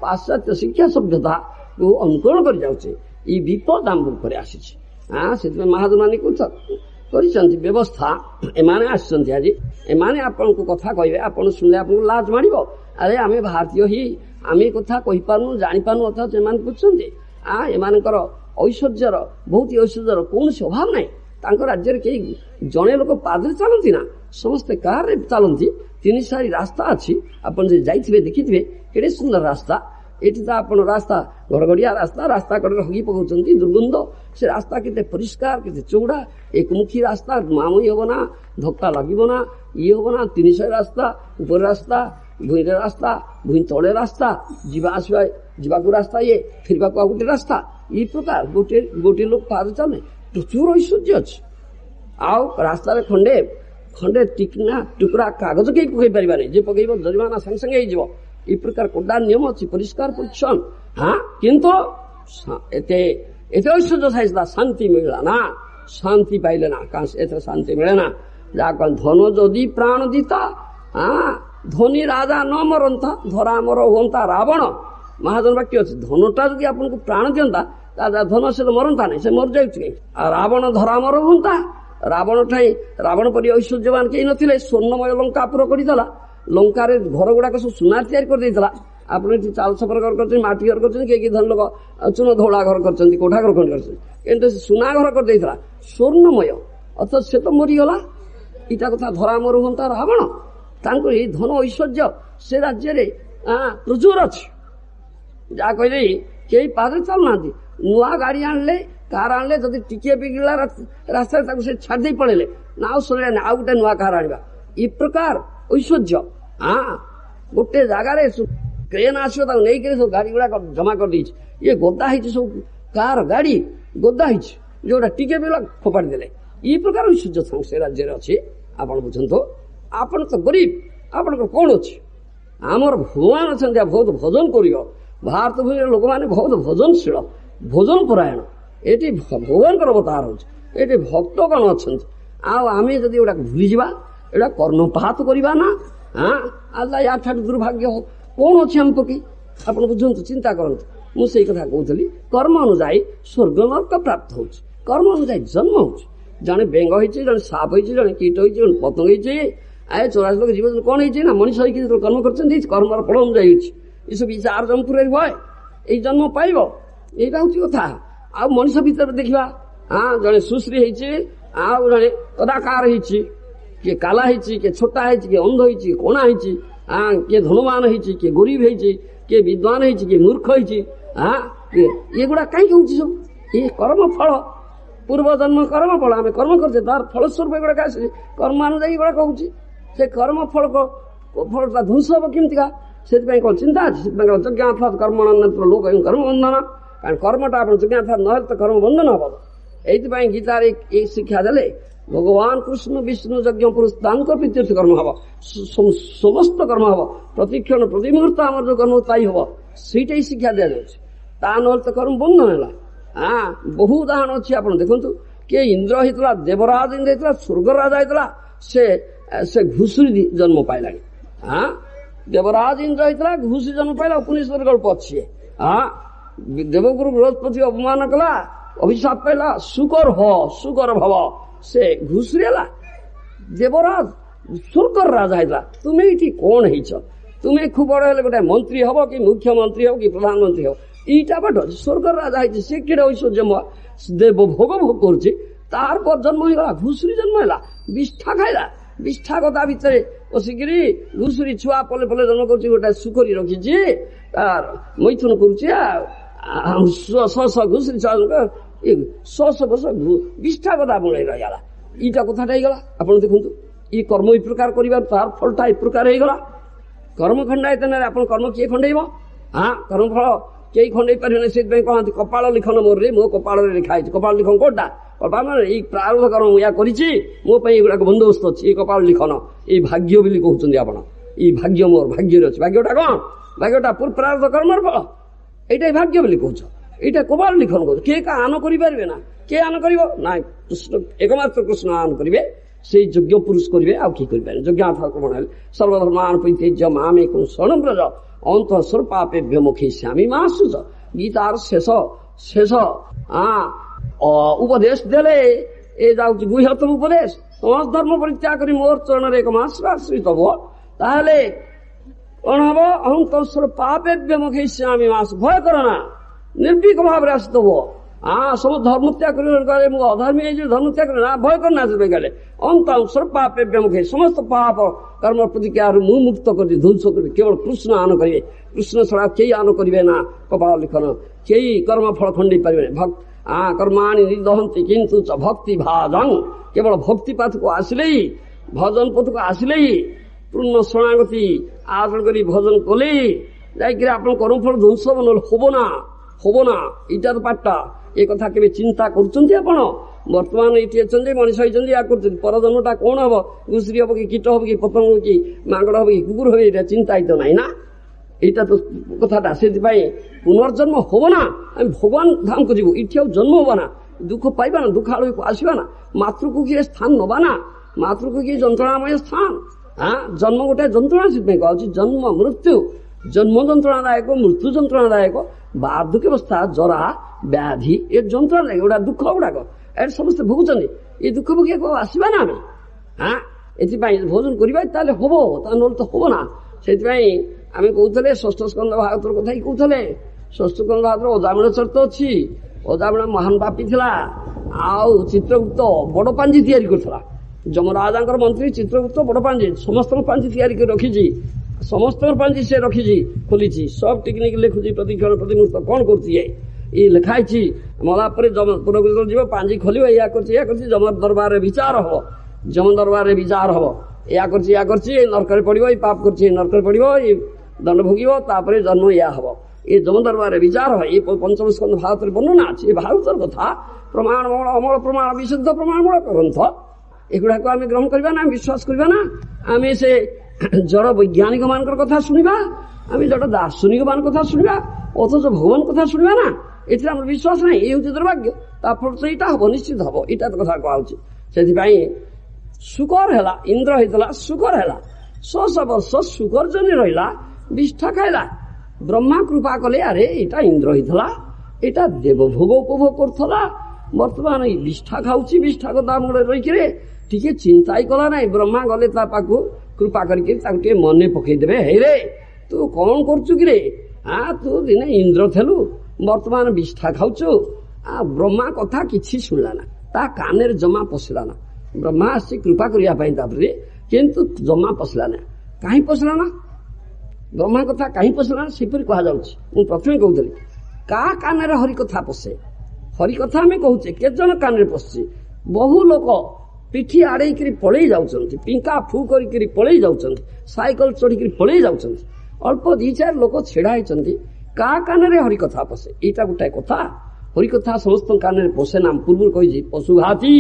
पाश्चात्य शिक्षा सभ्यता को अनुकरण कर जाऊे ये विपद आम पर आसी से महाजन मान व्यवस्था एमाने आसछन्ति आज एमाने आपनको कथा कहबे आपण सुनले आपनको लाज मारिबो अरे आमे भारतीय ही आमे कथा कहि पारनु जानि पारनु अथवा एमान पुछन्ति एमानकर ऐश्वर्यर बहुत ऐश्वर्यर कोनसे अभाव नै तांको राज्य रे के जणे लोक पादरे चलंती ना समस्त कार रे चलंती तीन सारी रास्ता अछि आपण जे जाइथिबे देखिथिबे केडे सुंदर रास्ता एटी तो आपण रास्ता गड़गड़िया रास्ता रास्ता कड़े हगी पकाउछन्ति दुर्गंध से रास्ता केते परिष्कार केते चौड़ा एकमुखी रास्ता मामुई होबो ना धक्का लागिबो ना ये होबो ना 300 रास्ता ऊपर रास्ता भुई रास्ता भुई तले रास्ता जीवा आसवा जीवाको रास्ता ये फिरबाको गोटे रास्ता ये प्रकार गोटे गोटे लोक पाद चले प्रचुर ऐश्वर्य अछि आउ रास्ता रे खंडे खंडे टिकना टुकड़ा कागज के पकई परिबा नै जे पकईबो जरिमाना संग संग हे जिवो ये प्रकार कोडा नियम अच्छी परिष्कार परिच्छन हाँ किंतु एते ऐश्वर्य थाइला शांति मिलला ना शांति पाइले ना कहाँ एते शांति मिले ना जाक धन जदि प्राण दीता हाँ धनी राजा न मरंता धरा मर होता रावण महाजन वाक्य अच्छे धनटा जदि आपको प्राण दिंता धन से तो मरंता नहीं से मर जाए रावण धरा मर होता रावण ठाई रावण परि ऐश्वर्यवान कहीं नथिले स्वर्णमय लंका पुर करदेला लंकार घर गुड़ाक सब सुना तैयार कर आपड़ चाल छपर घर कर माटी घर कर धन लोक चुन धौला घर कर कोठा घर कर सुना घर कर स्वर्णमय अथच से तो मरीगला इटा कथा धरा मर हता रावण तांको ये धन ऐश्वर्य से राज्य रे प्रचुर अच्छी जहाँ कहले कई पादे चलना नुआ गाड़ी आणले कार आणले जदि टिके बिगड़ा रास्ता से छाड़ी पड़ेले ना सुनले ना गोटे नुआ कार आनिबा ये प्रकार ऐश्वर्य गोटे जगार ट्रेन आसो नहीं सब गाड़ी गुड़ा जमा कर दी ये गदा है सब कार गाड़ी गदा है जोटा टिके भी फोपाड़ी देले ये प्रकार ऐश्वर्य से राज्य अच्छे आप बुझे आपन तो गरीब आपण कौन अच्छे आमर भगवान अच्छा बहुत भजन कर भारत भूमि लोक मैंने बहुत भजनशील भोजन परायण ये भगवान अवतार हो भक्तगण अच्छा आम जदि एटा भूली जा एटा कर्णपात करवा ना हाँ अल्लाह या दुर्भाग्य हो कौन अच्छे आम पकई आप बुझु चिंता करते मुझे कथा कहती कर्म अनुजाई स्वर्ग नर्क प्राप्त हो कर्म अनुजाई जन्म हो जड़े बेंग हो जड़े साप हो जड़े कीट हो जड़े पतंग हो 84 लाख जीव कौन हो मनीष हो कर्म कर कर्मर फल अनुजाई ये सब चार जन्म पूरे हुए ये जन्म पाइब यहाँ हूँ कथा आ मनीष भर देखा हाँ जड़े सुश्री जड़े कदाकार किए काला किए छोटा किए अंध हो कोणा हाँ किए धनवान किए गरीब किए विद्वान किए मूर्ख हाँ ये गुड़ा कहीं हूँ सब ये कर्म फल पूर्व जन्म कर्म फल आम कर्म करते तार फलस्वरूप एगुड़ा आस कर्म अनुजाई गुड़ा कहूँ से कर्म फल फलटा ध्वंस हम केमती से कौन चिंता अच्छे यज्ञार्थात कर्म लोक कर्म बंधन कारण कर्मटा आप यज्ञार्थात न तो कर्म बंधन हम ये गीतार एक शिक्षा देले भगवान कृष्ण विष्णु यज्ञ पुरुष प्रीत्यर्थ कर्म हम समस्त कर्म हम प्रतिक्षण प्रति मुहूर्त आम जो कर्म ताई हम सीटा ही शिक्षा दि जाए ना तो कर्म बंधन है हाँ बहु उदाहरण अच्छी आप देखु किए इंद्र होता देवराज इंद्र होता स्वर्ग राजा होता से घुषुरी जन्म पाइला हाँ देवराज इंद्र होता घुषुरी जन्म पाइला उपनिषद गल्प अच्छी हाँ देवगुरु बृहस्पति अपमान कला अभिशाप पाइला सुकर भव ସେ ଘୁଷୁରି ହେଲା ଦେବରାଜ ସ୍ୱର୍ଗର ରାଜା ହେଇଥିଲା। ତୁମେ ଏଇଠି କଣ ହେଇଛ? ତୁମେ ଖୁବ ବଡ ହେଲେ ଗୋଟେ ମନ୍ତ୍ରୀ ହବ କି ମୁଖ୍ୟମନ୍ତ୍ରୀ ହବ କି ପ୍ରଧାନମନ୍ତ୍ରୀ ହବ, ଏଇଟା ବାଟ ସ୍ୱର୍ଗର ରାଜା ହେଇଛି। ସେ କେଡେ ଐଶ୍ୱର୍ଯ୍ୟମୟ ଦେବ ଭୋଗ ଭୋଗ କରୁଛି। ତାର ପରେ ଜନ୍ମ ହେଇଗଲା ଘୁଷୁରି ଜନ୍ମ ହେଲା, ବିଷ୍ଠା ଖାଇଲା। ବିଷ୍ଠା କଥା ଭିତରେ ବସିକିରି ଘୁଷୁରି ଛୁଆ ପଲେ ପଲେ ଜନ୍ମ କରୁଛି। ଗୋଟେ ଶୁକରି ରଖିଛି, ତାର ମୈଥୁନ କରୁଛି। ଆଉ ଘୁଷୁରି ଛୁଆ 100 ବର୍ଷ ବିଷ୍ଠା କଥା ବୁଣେଇ ରହିଗଲା। ଏଇଟା କଥାଟା ହେଇଗଲା। ଆପଣ ଦେଖନ୍ତୁ, ଇ କର୍ମ ଏ ପ୍ରକାର କରିବାର ତାର ଫଳଟା ଏ ପ୍ରକାର ହେଇଗଲା। କର୍ମ ଖଣ୍ଡାୟତନରେ ଆପଣ କର୍ମ କିଏ ଖଣ୍ଡେଇବ? କର୍ମଫଳ କେହି ଖଣ୍ଡେଇ ପାରିବେ ନାହିଁ। ସେଥିପାଇଁ କହନ୍ତି କପାଳ ଲିଖନ ମୋରରେ, ମୋ କପାଳରେ ଲେଖା ହେଇଛି। କପାଳ ଲିଖନ କୋଉଟା? କପାଳ ମାନେ ଏଇ ପ୍ରାରବ୍ଧ କର୍ମ ମୁଁ ଏହା କରିଛି, ମୋ ପାଇଁ ଏଗୁଡାକ ବନ୍ଦୋବସ୍ତ ଅଛି। ଏଇ କପାଳ ଲିଖନ, ଏଇ ଭାଗ୍ୟ ବୋଲି କହୁଛନ୍ତି ଆପଣ। ଏଇ ଭାଗ୍ୟ ମୋର ଭାଗ୍ୟରେ ଅଛି। ଭାଗ୍ୟଟା କଣ? ଭାଗ୍ୟଟା ପ୍ରାରବ୍ଧ କର୍ମର ଫଳ। এইটা ভাগ্য বলে কৌছ, এইটা কপাল লিখন কৌছ। কে কা আন করিপারবে না। কে আন করিব না? কৃষ্ণ, একমাত্র কৃষ্ণ আন করিবে। সেই যোগ্য পুরুষ করিবে, আর কি করিপারে? যজ্ঞাথর্পণ হলে সর্বধর্মান পরিত্যাজ্য মামেকং শরণং ব্রজ অন্তঃস্বর পাপেভ্য মুখে স্যামি মা সুচ। গীতার শেষ শেষ উপদেশ দেলে এ যাচ্ছে গুহ্যতম উপদেশ। সমস্ত ধর্ম পরিত্যাগ করে মোর চরণের একমাশ্রিত হব, তাহলে কଣ হব? অহংতস্বর পাপেভ্য মুখে স্যামি মা। ভয় করো না, ନିର୍ଭୀକ ଭାବରେ ଆସିଥିବ। ସବୁ ଧର୍ମ ତ୍ୟାଗ କରି ମୁଁ ଅଧର୍ମୀ ହେଇଯିବି, ଧର୍ମ ତ୍ୟାଗ କରି ନା, ଭୟ କରି ନାଚ ଗଲେ ଅନ୍ତଃସ୍ୱର ପାପେଭ୍ୟ ମୁଖେ। ସମସ୍ତ ପାପ କର୍ମ ପ୍ରତିକ୍ରିୟାରୁ ମୁଁ ମୁକ୍ତ କରି ଧ୍ୱଂସ କରିବି। କେବଳ କୃଷ୍ଣ ଆନ କରିବେ। କୃଷ୍ଣ ଛଡା କେହି ଆନ କରିବେ ନା। କପାଳ ଲିଖନ, କେହି କର୍ମ ଫଳ ଖଣ୍ଡେଇ ପାରିବେ। କର୍ମାଣି ନିର୍ଦହନ୍ତି କିନ୍ତୁ ଭକ୍ତି ଭାଜଂ। କେବଳ ଭକ୍ତି ପାଥକୁ ଆସିଲେ, ଭଜନ ପଥକୁ ଆସିଲେ, ପୂର୍ଣ୍ଣ ଶରଣାଗତି ଆଚରଣ କରି ଭଜନ କଲେ ଯାଇକିରି ଆପଣ କର୍ମଫଳ ଧ୍ୱଂସ ନହେଲେ ହବ ନା, ହବ ନା। ଏଇଟା ତ ପାଠଟା। ଏ କଥା କେବେ ଚିନ୍ତା କରୁଛନ୍ତି ଆପଣ? ବର୍ତ୍ତମାନ ଏଇଠି ଅଛନ୍ତି, ମଣିଷ ହେଇଛନ୍ତି, ୟା କରୁଛନ୍ତି। ପରଜନ୍ମଟା କଣ ହବ? ଘୁଷୁରି ହବ କି କୀଟ ହବ କି ପତଙ୍ଗ କି ମାଙ୍କଡ ହବ କି କୁକୁର ହବ, ଏଇଟା ଚିନ୍ତା ହିତ ନାହିଁ ନା। এইটা তো কথাটা। ସେଥିପାଇଁ ପୁନର୍ଜନ୍ମ ହବ ନା। ଆମେ ଭଗବାନ ଧାମକୁ ଯିବୁ, ଏଠି ଆଉ ଜନ୍ମ ହବ ନା। ଦୁଃଖ ପାଇବା ନା, ଦୁଃଖ ଆଳକୁ ଆସିବା ନା। ମାତୃକୁକିରେ ସ୍ଥାନ ନବା ନା। ମାତୃକୁକି ଯନ୍ତ୍ରଣାମୟ ସ୍ଥାନ। ଜନ୍ମ ଗୋଟେ ଯନ୍ତ୍ରଣା। ସେଥିପାଇଁ କୁହାଯାଉଛି ଜନ୍ମ ମୃତ୍ୟୁ। ଜନ୍ମ ଯନ୍ତ୍ରଣାଦାୟକ, ମୃତ୍ୟୁ ଯନ୍ତ୍ରଣାଦାୟକ, ବାର୍ଦ୍ଧକ୍ୟାବସ୍ଥା, ଜରା ବ୍ୟାଧି ଏ ଯନ୍ତ୍ରଣାଦାୟକ ଗୁଡା ଦୁଃଖ ଗୁଡାକ ଏଠି ସମସ୍ତେ ଭୋଗୁଛନ୍ତି। ଏ ଦୁଃଖ ଭୋଗିବାକୁ ଆସିବା ନା ଆମେ। ଏଥିପାଇଁ ଭୋଜନ କରିବା, ତାହେଲେ ହବ, ତା ନହେଲେ ତ ହବ ନା। ସେଥିପାଇଁ ଆମେ କହୁଥିଲେ ଷଷ୍ଠ ସ୍କନ୍ଧ ଭାଗବତର କଥା ହିଁ କହୁଥିଲେ। ଷଷ୍ଠ ସ୍କନ୍ଧ ଭାଗବତର ଅଜାମିଳ ଚରିତ ଅଛି। ଅଜାମିଳ ମହାନ ପାପୀ ଥିଲା। ଆଉ ଚିତ୍ରଗୁପ୍ତ ବଡ ପାଞ୍ଜି ତିଆରି କରୁଥିଲା। ଯମରାଜାଙ୍କର ମନ୍ତ୍ରୀ ଚିତ୍ରଗୁପ୍ତ ବଡ ପାଞ୍ଜି, ସମସ୍ତଙ୍କ ପାଞ୍ଜି ତିଆରି କରି ରଖିଛି। ସମସ୍ତଙ୍କର ପାଞ୍ଜି ସେ ରଖିଛି, ଖୋଲିଛି, ସବ ଟିକନିକ ଲେଖୁଛି, ପ୍ରତିକ୍ଷଣ ପ୍ରତିମୁହୂର୍ତ୍ତ କଣ କରୁଛି। ଏ ଲେଖା ହେଇଛି। ମଲା ପରେ ପୁରଗୁରୁ ଯିବ, ପାଞ୍ଜି ଖୋଲିବ, ଏୟା କରୁଛି, ଏୟା କରୁଛି। ଯମ ଦରବାରରେ ବିଚାର ହବ। ଯମ ଦରବାରରେ ବିଚାର ହବ। ଏୟା କରୁଛି, ଏୟା କରୁଛି, ଏ ନରକରେ ପଡିବ, ଏ ପାପ କରୁଛି, ଏ ନରକରେ ପଡିବ, ଏ ଦଣ୍ଡ ଭୋଗିବ, ତାପରେ ଜନ୍ମ ଏୟା ହବ। ଏ ଯମ ଦରବାରରେ ବିଚାର ହବ। ଏ ପଞ୍ଚମ ସ୍କନ୍ଧ ଭାରତରେ ବର୍ଣ୍ଣନା ଅଛି। ଏ ଭାରତର କଥା ପ୍ରମାଣ ଅମଳ ପ୍ରମାଣ ବିଶୁଦ୍ଧ ପ୍ରମାଣମୂଳ ଗ୍ରନ୍ଥ। ଏଗୁଡାକୁ ଆମେ ଗ୍ରହଣ କରିବା ନା, ବିଶ୍ୱାସ କରିବା ନା। ଆମେ ସେ ଜଡ ବୈଜ୍ଞାନିକ ମାନଙ୍କର କଥା ଶୁଣିବା, ଆମେ ଜଡ ଦାର୍ଶନିକ ମାନଙ୍କ କଥା ଶୁଣିବା, ଅଥଚ ଭଗବାନ କଥା ଶୁଣିବା ନା। ଏଥିରେ ଆମର ବିଶ୍ୱାସ ନାହିଁ। ଏ ହେଉଛି ଦୁର୍ଭାଗ୍ୟ। ତା ଫଳରେ ଏଇଟା ହବ, ନିଶ୍ଚିତ ହବ। ଏଇଟା ତ କଥା କୁହାହଉଛି। ସେଥିପାଇଁ ଶୁକର ହେଲା, ଇନ୍ଦ୍ର ହେଇଥିଲା, ଶୁକର ହେଲା। 100 ବର୍ଷ ଶୁକର ଜନି ରହିଲା, ବିଷ୍ଠା ଖାଇଲା। ବ୍ରହ୍ମା କୃପା କଲେ, ଆରେ ଏଇଟା ଇନ୍ଦ୍ର ହେଇଥିଲା, ଏଇଟା ଦେବଭୋଗ ଉପଭୋଗ କରୁଥିଲା, ବର୍ତ୍ତମାନ ଏଇ ବିଷ୍ଠା ଖାଉଛି। ବିଷ୍ଠା କଥା ମୂଳରେ ରହିକିରି ଟିକେ ଚିନ୍ତା ହିଁ କଲା ନାହିଁ। ବ୍ରହ୍ମା ଗଲେ ତା ପାଖକୁ, କୃପା କରିକି ତାକୁ ଟିକେ ମନେ ପକେଇଦେବେ। ହେଇରେ ତୁ କଣ କରୁଛୁ କିରେ? ତୁ ଦିନେ ଇନ୍ଦ୍ର ଥିଲୁ, ବର୍ତ୍ତମାନ ବିଷ୍ଠା ଖାଉଛୁ। ବ୍ରହ୍ମା କଥା କିଛି ଶୁଣିଲା ନା, ତା କାନରେ ଜମା ପଶିଲା ନା। ବ୍ରହ୍ମା ଆସି କୃପା କରିବା ପାଇଁ ତାପରେ, କିନ୍ତୁ ଜମା ପଶିଲା ନା। କାହିଁ ପଶିଲା ନା? ବ୍ରହ୍ମା କଥା କାହିଁ ପଶିଲା ନା? ସେପରି କୁହାଯାଉଛି। ମୁଁ ପ୍ରଥମେ କହୁଥିଲି, କାହା କାନରେ ହରିକଥା ପଶେ? ହରିକଥା ଆମେ କହୁଛେ, କେତେ ଜଣ କାନରେ ପଶୁଛି? ବହୁ ଲୋକ ପିଠି ଆଡେଇକିରି ପଳେଇ ଯାଉଛନ୍ତି, ପିଙ୍କା ଫୁ କରିକିରି ପଳେଇ ଯାଉଛନ୍ତି, ସାଇକେଲ ଚଢିକିରି ପଳେଇ ଯାଉଛନ୍ତି। ଅଳ୍ପ 2-4 ଲୋକ ଛିଡା ହେଇଛନ୍ତି। କାହା କାନରେ ହରିକଥା ପଶେ? ଏଇଟା ଗୋଟାଏ କଥା। ହରିକଥା ସମସ୍ତଙ୍କ କାନରେ ପଶେ ନା। ପୂର୍ବରୁ କହିଛି, ପଶୁଘାତୀ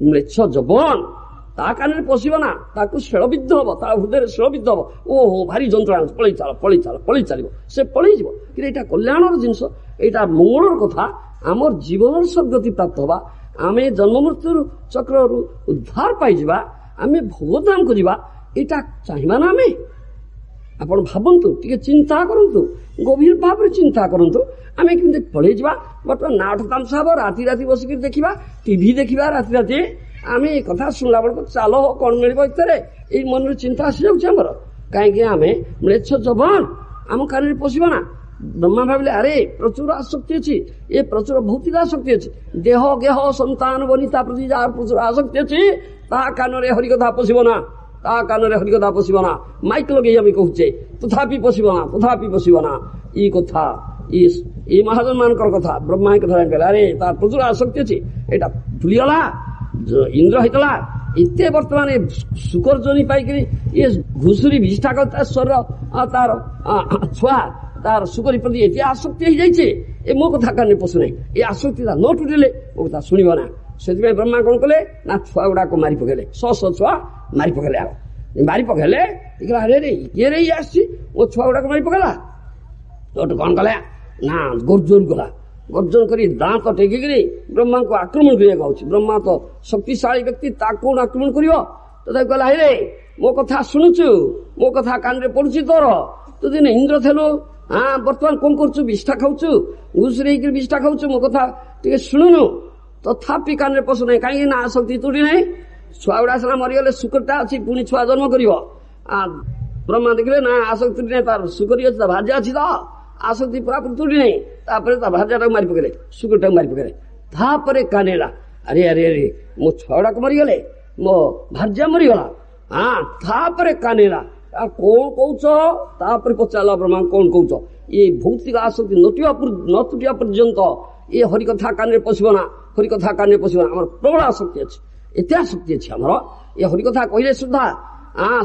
ମ୍ଲେଚ୍ଛ ଯବନ ତା କାନରେ ପଶିବ ନା। ତାକୁ ଶୈଳବିଦ୍ଧ ହବ, ତା ହୃଦୟରେ ଶୈଳବିଦ୍ଧ ହବ। ଓହୋ ଭାରି ଯନ୍ତ୍ରଣା, ପଳେଇ ଚାଲ, ପଳେଇ ଚାଲ, ପଳେଇ ଚାଲିବ। ସେ ପଳେଇଯିବ। କିନ୍ତୁ ଏଇଟା କଲ୍ୟାଣର ଜିନିଷ, ଏଇଟା ମଙ୍ଗଳର କଥା। ଆମର ଜୀବନର ସଦ୍ଗତି ପ୍ରାପ୍ତ ହବା, ଆମେ ଜନ୍ମ ମୃତ୍ୟୁର ଚକ୍ରରୁ ଉଦ୍ଧାର ପାଇଯିବା, ଆମେ ଭଗବଧାମକୁ ଯିବା, ଏଇଟା ଚାହିଁବା ନା ଆମେ। ଆପଣ ଭାବନ୍ତୁ, ଟିକେ ଚିନ୍ତା କରନ୍ତୁ, ଗଭୀର ଭାବରେ ଚିନ୍ତା କରନ୍ତୁ। ଆମେ କେମିତି ପଳେଇ ଯିବା? ବର୍ତ୍ତମାନ ନାଟ ତାମସା ହବ, ରାତି ରାତି ବସିକି ଦେଖିବା, ଟିଭି ଦେଖିବା ରାତି ରାତି। ଆମେ ଏ କଥା ଶୁଣିଲା ବେଳକୁ ଚାଲ କଣ ମିଳିବ ଏଥିରେ, ଏଇ ମନରେ ଚିନ୍ତା ଆସିଯାଉଛି ଆମର। କାହିଁକି ଆମେ ମ୍ଲେଚ୍ଛ ଜବାନ ଆମ କାନରେ ପଶିବ ନା। ବ୍ରହ୍ମା ଭାବିଲେ ଆରେ ପ୍ରଚୁର ଆସକ୍ତି ଅଛି, ଏ ପ୍ରଚୁର ଭୌତିକ ଆସକ୍ତି ଅଛି। ଦେହ ଗେହ ସନ୍ତାନ ବନିତା ପ୍ରତି ଯାହାର ପ୍ରଚୁର ଆସକ୍ତି ଅଛି ତାହା କାନରେ ହରିକଥା ପଶିବ ନା, ତା କାନରେ ହରିକଥା ପଶିବ ନା। ମାଇକ ଲଗେଇ ଆମେ କହୁଛେ, ତଥାପି ପଶିବ ନା, ତଥାପି ପଶିବ ନା। ଏଇ କଥା ଏଇ ମହାଜନ ମାନଙ୍କର କଥା। ବ୍ରହ୍ମା ଏ କଥା ଜାଣିପାରିଲେ, ଆରେ ତାର ପ୍ରଚୁର ଆସକ୍ତି ଅଛି, ଏଇଟା ଭୁଲିଗଲା। ଇନ୍ଦ୍ର ହେଇଥିଲା ଏତେ ବର୍ତ୍ତମାନ ସୁକର୍ଜନୀ ପାଇକିରି ଇଏ ଘୁଷୁରୀ ବିଷ୍ଠା ସ୍ୱର ତାର ଛୁଆ ତାର ସୁକରି ପ୍ରତି ଏତେ ଆସକ୍ତି ହେଇଯାଇଛି, ଏ ମୋ କଥା କାନରେ ପଶୁନାହିଁ। ଏ ଆସକ୍ତି ନ ଟୁଟିଲେ ମୋ କଥା ଶୁଣିବ ନା। ସେଥିପାଇଁ ବ୍ରହ୍ମା କଣ କଲେ ନା ଛୁଆ ଗୁଡାକ ମାରି ପକେଇଲେ, ଛୁଆ ମାରି ପକେଇଲେ। ଆଉ ମାରି ପକେଇଲେ ଦେଖିଲା ଆରେ ରେ କିଏ ରେ ଆସିଛି, ମୋ ଛୁଆ ଗୁଡାକ ମାରି ପକେଇଲା। କଣ କଲେ ନା ଗର୍ଜନ କଲା। ଗର୍ଜନ କରି ଦାନ୍ତ ଟେକିକିରି ବ୍ରହ୍ମାଙ୍କୁ ଆକ୍ରମଣ କରିବାକୁ ଆଉଛି। ବ୍ରହ୍ମା ତ ଶକ୍ତିଶାଳୀ ବ୍ୟକ୍ତି, ତାକୁ କଣ ଆକ୍ରମଣ କରିବ? ତଥାପି କହିଲା ହେ ମୋ କଥା ଶୁଣୁଛୁ, ମୋ କଥା କାନରେ ପଡୁଛି ତୋର। ତୁ ଦିନେ ଇନ୍ଦ୍ର ଥିଲୁ, ବର୍ତ୍ତମାନ କଣ କରୁଛୁ? ବିଷ୍ଠା ଖାଉଛୁ, ଘୁଷୁରୀ ହେଇକିରି ବିଷ୍ଠା ଖାଉଛୁ, ମୋ କଥା ଟିକେ ଶୁଣୁନୁ। ତଥାପି କାନରେ ପଶୁନାହିଁ, କାହିଁକି ନା ଆସକ୍ତି ତୁଟି ନାହିଁ। ଛୁଆ ଗୁଡା ସିନା ମରିଗଲେ, ଶୁକରଟା ଅଛି, ପୁଣି ଛୁଆ ଜନ୍ମ କରିବ। ବ୍ରହ୍ମା ଦେଖିଲେ ନା ଆସକ୍ତି ତୁଟି ନାହିଁ, ତାର ଶୁକରୀ ଅଛି, ତା ଭାର୍ଯ୍ୟା ଅଛି, ତ ଆସକ୍ତି ପୁରାପୁରି ତୁଟି ନାହିଁ। ତାପରେ ତା ଭାର୍ଯ୍ୟାଟାକୁ ମାରି ପକେଇଲେ, ଶୁକରଟାକୁ ମାରି ପକେଇଲେ। ତାପରେ କାନେଇଲା, ଆରେ ଆରେ ଆରେ ମୋ ଛୁଆ ଗୁଡାକ ମରିଗଲେ, ମୋ ଭାର୍ଯ୍ୟା ମରିଗଲା। ତାପରେ କାନେଇଲା, କଣ କହୁଛ? ତାପରେ ପଚାରିଲା ବ୍ରହ୍ମା କଣ କହୁଛ? ଏ ଭୌତିକ ଆସକ୍ତି ନ ତୁଟିବା ପର୍ଯ୍ୟନ୍ତ ଏ ହରିକଥା କାନରେ ପଶିବ ନା, ହରିକଥା କାନରେ ପଶିବ ନା। ଆମର ପ୍ରବଳ ଆସକ୍ତି ଅଛି, ଏତେ ଆସକ୍ତି ଅଛି ଆମର। ଏ ହରିକଥା କହିଲେ ସୁଦ୍ଧା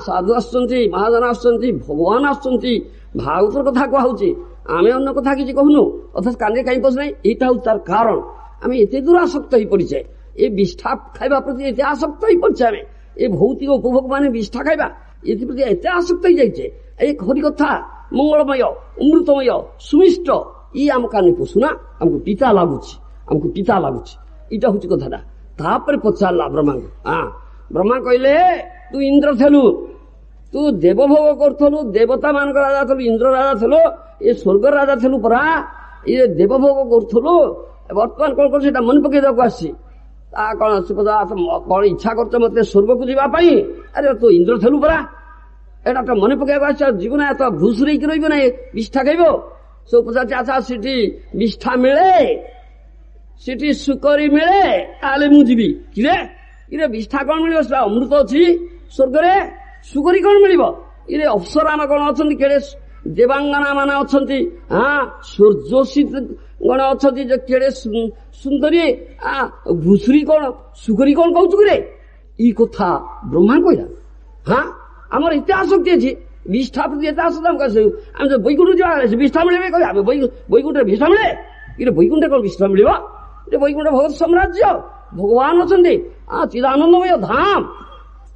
ସାଧୁ ଆସୁଛନ୍ତି, ମହାଜନ ଆସୁଛନ୍ତି, ଭଗବାନ ଆସୁଛନ୍ତି, ଭାଗବତର କଥା କୁହାହଉଛି। ଆମେ ଅନ୍ୟ କଥା କିଛି କହୁନୁ, ଅଥଚ କାନରେ କାହିଁ ପଶୁନାହିଁ? ଏଇଟା ହଉଛି ତାର କାରଣ। ଆମେ ଏତେ ଦୂର ଆସକ୍ତ ହେଇ ପଡିଛେ, ଏ ବିଷ୍ଠା ଖାଇବା ପ୍ରତି ଏତେ ଆସକ୍ତ ହେଇ ପଡିଛେ। ଆମେ ଏ ଭୌତିକ ଉପଭୋଗ ମାନେ ବିଷ୍ଠା ଖାଇବା ଏଥିପ୍ରତି ଏତେ ଆସକ୍ତ ହେଇଯାଇଛେ। ଏ ହରିକଥା ମଙ୍ଗଳମୟ, ଅମୃତମୟ, ସୁମିଷ୍ଟ, ଇ ଆମ କାନରେ ପଶୁନା, ଆମକୁ ପିତା ଲାଗୁଛି, ଆମକୁ ପିତା ଲାଗୁଛି। ଏଇଟା ହଉଛି କଥାଟା। ତାପରେ ପଚାରିଲା ବ୍ରହ୍ମାଙ୍କୁ। ବ୍ରହ୍ମା କହିଲେ ତୁ ଇନ୍ଦ୍ର ଥିଲୁ, ତୁ ଦେବଭୋଗ କରୁଥିଲୁ, ଦେବତା ମାନଙ୍କ ରାଜା ଥିଲୁ, ଇନ୍ଦ୍ର ରାଜା ଥିଲୁ, ଏ ସ୍ୱର୍ଗ ରାଜା ଥିଲୁ ପରା। ଇଏ ଦେବଭୋଗ କରୁଥିଲୁ, ବର୍ତ୍ତମାନ କଣ କରୁଛୁ? ସେଇଟା ମନେ ପକେଇବାକୁ ଆସିଛି। ତା କଣ କଣ ଇଚ୍ଛା କରୁଛ ମତେ ସ୍ୱର୍ଗକୁ ଯିବା ପାଇଁ? ଆରେ ତୁ ଇନ୍ଦ୍ର ଥିଲୁ ପରା, ଏଇଟା ତ ମନେ ପକେଇବାକୁ ଆସିଛ। ଜୀବନ ଏତ ଘୁଷୁରେଇକି ରହିବ ନା, ବିଷ୍ଠା ଖାଇବ। ସବୁ ପଚାରୁଛି ଆଚ୍ଛା ସେଠି ବିଷ୍ଠା ମିଳେ, ସେଠି ସୁକରି ମିଳେ, ତାହେଲେ ମୁଁ ଯିବି। କିରେ ବିଷ୍ଠା କଣ ମିଳିବ? ସେଟା ଅମୃତ ଅଛି ସ୍ୱର୍ଗରେ, ସୁକରି କଣ ମିଳିବ? ଇରେ ଅପ୍ସରା କଣ ଅଛନ୍ତି, କେଡେ ଦେବାଙ୍ଗନା ମାନେ ଅଛନ୍ତି, ସୂର୍ଯ୍ୟଶୀ ଗଣ ଅଛନ୍ତି, ଯେ କେଡେ ସୁନ୍ଦରୀ। ଘୁଷୁରୀ କଣ, ସୁକରି କଣ କହୁଛୁ କିରେ? ଇ କଥା ବ୍ରହ୍ମା କହିଲା। ଆମର ଏତେ ଆସକ୍ତି ଅଛି, ବିଷ୍ଠା ପ୍ରତି ଏତେ ଆସକ୍ତି। ଆମେ ତ ବୈକୁଣ୍ଠ ଯିବା, ବିଷ୍ଠା ମିଳିବେ କହିବା। ଆମେ ବୈକୁଣ୍ଠରେ ବିଷ୍ଠା ମିଳେ? ଇରେ ବୈକୁଣ୍ଠରେ କଣ ବିଷ୍ଠା ମିଳିବ? ବୈକୁଣ୍ଠ ଭଗବତ ସାମ୍ରାଜ୍ୟ, ଭଗବାନ ଅଛନ୍ତି, ଚିଦାନନ୍ଦମୟ ଧାମ।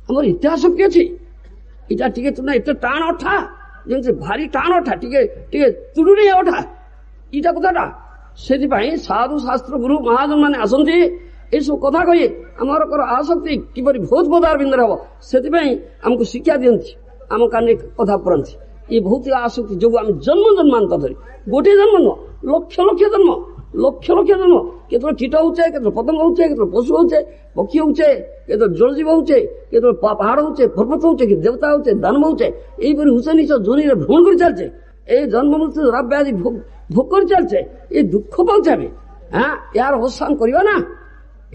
ଆମର ଏତେ ଆସକ୍ତି ଅଛି। ଏଇଟା ଟିକେ ଏତେ ଟାଣ ଅଠା, ଯେମିତି ଭାରି ଟାଣ ଅଠା, ଟିକେ ଟିକେ ତୁଡୁନି ଅଠା, ଏଇଟା କଥାଟା। ସେଥିପାଇଁ ସାଧୁ ଶାସ୍ତ୍ର ଗୁରୁ ମହାଜନ ମାନେ ଆସନ୍ତି, ଏଇସବୁ କଥା କହି ଆମର ଆସକ୍ତି କିପରି ବହୁତ ବୋଧାର ବିନ୍ଦରେ ହବ, ସେଥିପାଇଁ ଆମକୁ ଶିକ୍ଷା ଦିଅନ୍ତି, ଆମ କାନରେ କଥା ପୁରାନ୍ତି। ଏ ଭୌତିକ ଆସକ୍ତି ଯୋଗୁଁ ଆମେ ଜନ୍ମ ଜନ୍ମାନ୍ତର ଧରି, ଗୋଟିଏ ଜନ୍ମ ନୁହଁ, ଲକ୍ଷ ଲକ୍ଷ ଜନ୍ମ, ଲକ୍ଷ ଲକ୍ଷ ଜନ୍ମ, କେତେବେଳେ କୀଟ ହଉଛେ, କେତେବେଳେ ପତଙ୍ଗ ହଉଛେ, କେତେବେଳେ ପଶୁ ହଉଛେ, ପକ୍ଷୀ ହଉଛେ, କେତେବେଳେ ଜଳଜୀବ ହଉଛେ, କେତେବେଳେ ପାହାଡ ହଉଛେ, ପର୍ବତ ହଉଛେ, କି ଦେବତା ହଉଛେ, ଦାନବ ହଉଛେ। ଏଇପରି ହୁଚେ ନିଚ ଜୋନିରେ ଭ୍ରମଣ କରି ଚାଲିଛେ। এই জন্ম মৃত্যু রাব্যাদি ভোগ করে চলছে, এই দুঃখ পাচ্ছে আমি। ইয়ার অবসান করিবা না,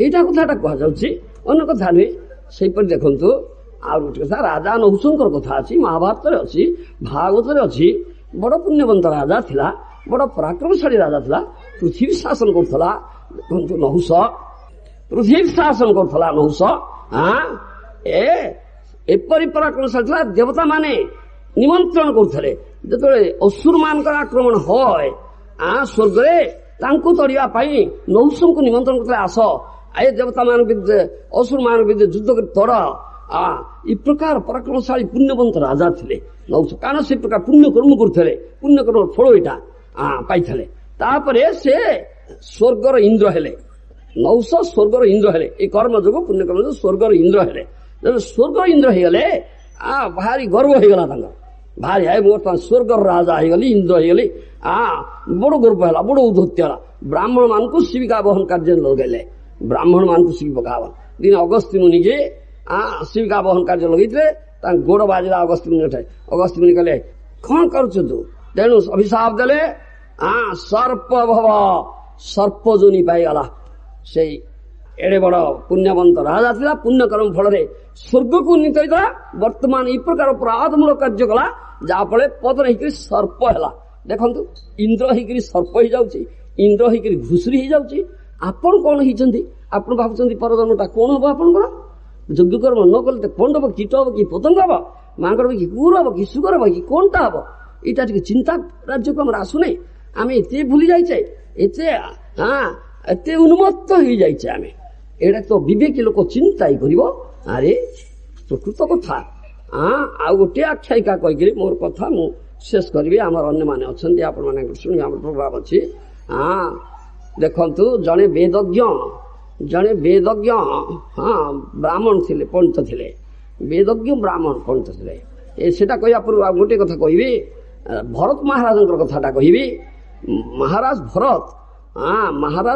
এইটা কথাটা কুহযাଉଛି, অন্য কথা নୁହେଁ। সেইপରି ଦେଖନ୍ତୁ ଆଉ ଗୋଟେ କଥା, ରାଜା ନହୁଷଙ୍କର କଥା ଅଛି, ମହାଭାରତରେ ଅଛି, ଭାଗବତରେ ଅଛି। ବଡ ପୁଣ୍ୟବନ୍ତ ରାଜା ଥିଲା, ବଡ ପରାକ୍ରମଶାଳୀ ରାଜା ଥିଲା, ପୃଥିବୀ ଶାସନ କରୁଥିଲା। ଦେଖନ୍ତୁ ନହୁଷ ପୃଥିବୀ ଶାସନ କରୁଥିଲା। ନହୁଷ ଏପରି ପରାକ୍ରମଶାଳୀ ଥିଲା, ଦେବତା ମାନେ ନିମନ୍ତ୍ରଣ କରୁଥିଲେ। ଯେତେବେଳେ ଅସୁର ମାନଙ୍କର ଆକ୍ରମଣ হয় ସ୍ୱର୍ଗରେ, ତାଙ୍କୁ ତଡ଼ିବା ପାଇଁ ନହୁଷଙ୍କୁ ନିମନ୍ତ୍ରଣ କରୁଥିଲେ, ଆସ ଏ ଦେବତା ମାନଙ୍କ ବିରୁଦ୍ଧରେ, ଅସୁର ମାନଙ୍କ ବିରୁଦ୍ଧରେ ଯୁଦ୍ଧ କରି ତଡ଼। ଏ ପ୍ରକାର ପରାକ୍ରମଶାଳୀ ପୁଣ୍ୟବନ୍ତ ରାଜା ଥିଲେ ନହୁଷ, କାରଣ ସେ ପ୍ରକାର ପୁଣ୍ୟ କର୍ମ କରୁଥିଲେ, ପୁଣ୍ୟ କର୍ମର ଫଳ ଏଇଟା ପାଇଥିଲେ। ତାପରେ ସେ ସ୍ୱର୍ଗର ଇନ୍ଦ୍ର ହେଲେ। ନହୁଷ ସ୍ୱର୍ଗର ଇନ୍ଦ୍ର ହେଲେ, এই କର୍ମ ଯୋଗୁଁ, ପୁଣ୍ୟ କର୍ମ ଯୋଗୁଁ ସ୍ୱର୍ଗର ଇନ୍ଦ୍ର ହେଲେ। ସ୍ୱର୍ଗ ଇନ୍ଦ୍ର ହେଇଗଲେ, ଭାରି ଗର୍ବ ହେଇଗଲା ତାଙ୍କର, भारी है बर्तमान स्वर्ग राजा होगली इंद्र होगली बड़ गर्व है बड़ औद्धत्य है ब्राह्मण मान को शिविका बहन कार्य लगे ब्राह्मण मान को शिवी पकाव दिन अगस्त्य मुनि के शिविका बहन कार्य लगे गोड़ बाजिला अगस्त्य मुनि अगस्त्य मुनि कहले कौन कर तेणु अभिशाप देले सर्प भव सर्प जोनि पाईगला से एड़े बड़ पुण्यवंत राजा था पुण्यकर्म फल स्वर्ग को उन्नीत होता वर्तमान इ प्रकार अपराधमूलक कार्य कला जहाँफल पतन होकर सर्प है देखु इंद्र होकर सर्प हो जाऊँगी इंद्र होकर घुषुरी हो जाऊँगी आपण कौन होती आप भावुं परजन्मटा कौन हम आपंकर यज्ञ कर्म न कले कौन हम कीट हम कि पतंग हम मांगड़ हम कि कुकुर हम कि सुगर हम कि कौन टा हम यहाँ टे चिंता राज्य को आम आसुना आम एत भूली जाइए एत उन्मत्त हो जाइए आम एटा तो विवेकी लोक चिंता ही कर अरे प्रकृत कथा आउ गोटे आख्यायिका कहीकि मोर कथा मु शेष करी आमर अन्य मैंने अच्छा आपण मैंने शुणी आम प्रोग्राम अच्छी देखु जड़े वेदज्ञ ब्राह्मण थे पंडित थे वेदज्ञ ब्राह्मण पंडित थे सेटा कहवा पूर्व गोटे कथा कहि भरत महाराज कथाटा कहि महाराज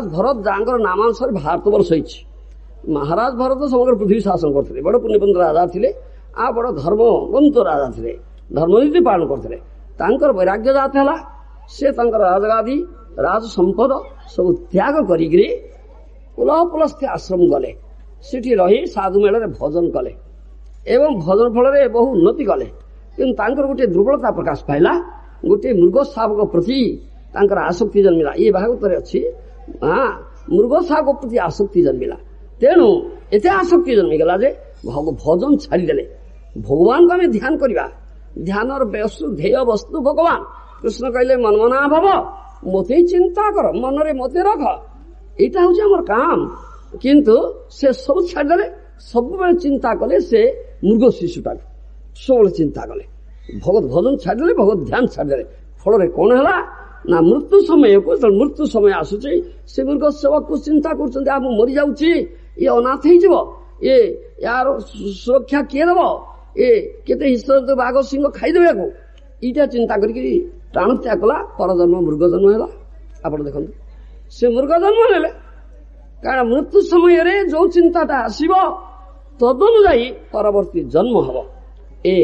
भरत जहाँ नामानुसार भारतवर्ष होती महाराज भरत समग्र पृथ्वी शासन करते बड़ पुण्यवंत राजा थे बड़ धर्मवंत राजा थे धर्मनीति पालन करते वैराग्य जात है से राजगादी राज संपद सब त्याग करी पुलस्थे आश्रम गले सेठी रही साधु मेल भजन कले एवं भजन फल बहु उन्नति कले कि गोटे दुर्बलता प्रकाश पाइला गोटे मृग शावक प्रति आसक्ति जन्मिला ये भागवत अच्छी मृग शावक प्रति आसक्ति जन्मिला तेणु एत आसक्ति जन्मीगला जे भजन छाड़देले भगवान को आम ध्यान करवा ध्यान वस्तु ध्येय वस्तु भगवान कृष्ण कहले मनमना भव मते चिंता कर मन रे मते रख यहाँ हूँ आम काम किंतु से सब छाड़देले सब चिंता कले से मृग शिशुटा सब चिंता कले भगवत भजन छाड़देले भगवत ध्यान छाड़देले फल कौन है ना मृत्यु समय को मृत्यु समय आसूचे से मृग सेवक को चिंता कर मरी जाऊँगी ये अनाथ हो यार सुरक्षा किए दब ये केते हिस्सा बाघ सिंह खाईदेवे को यहाँ चिंता करके प्राण त्याग कला परजन्म मृग जन्म है आप देखते से मृग जन्म ने कारण मृत्यु समय जो चिंताटा आसब तदनुजाई परवर्ती जन्म हम ए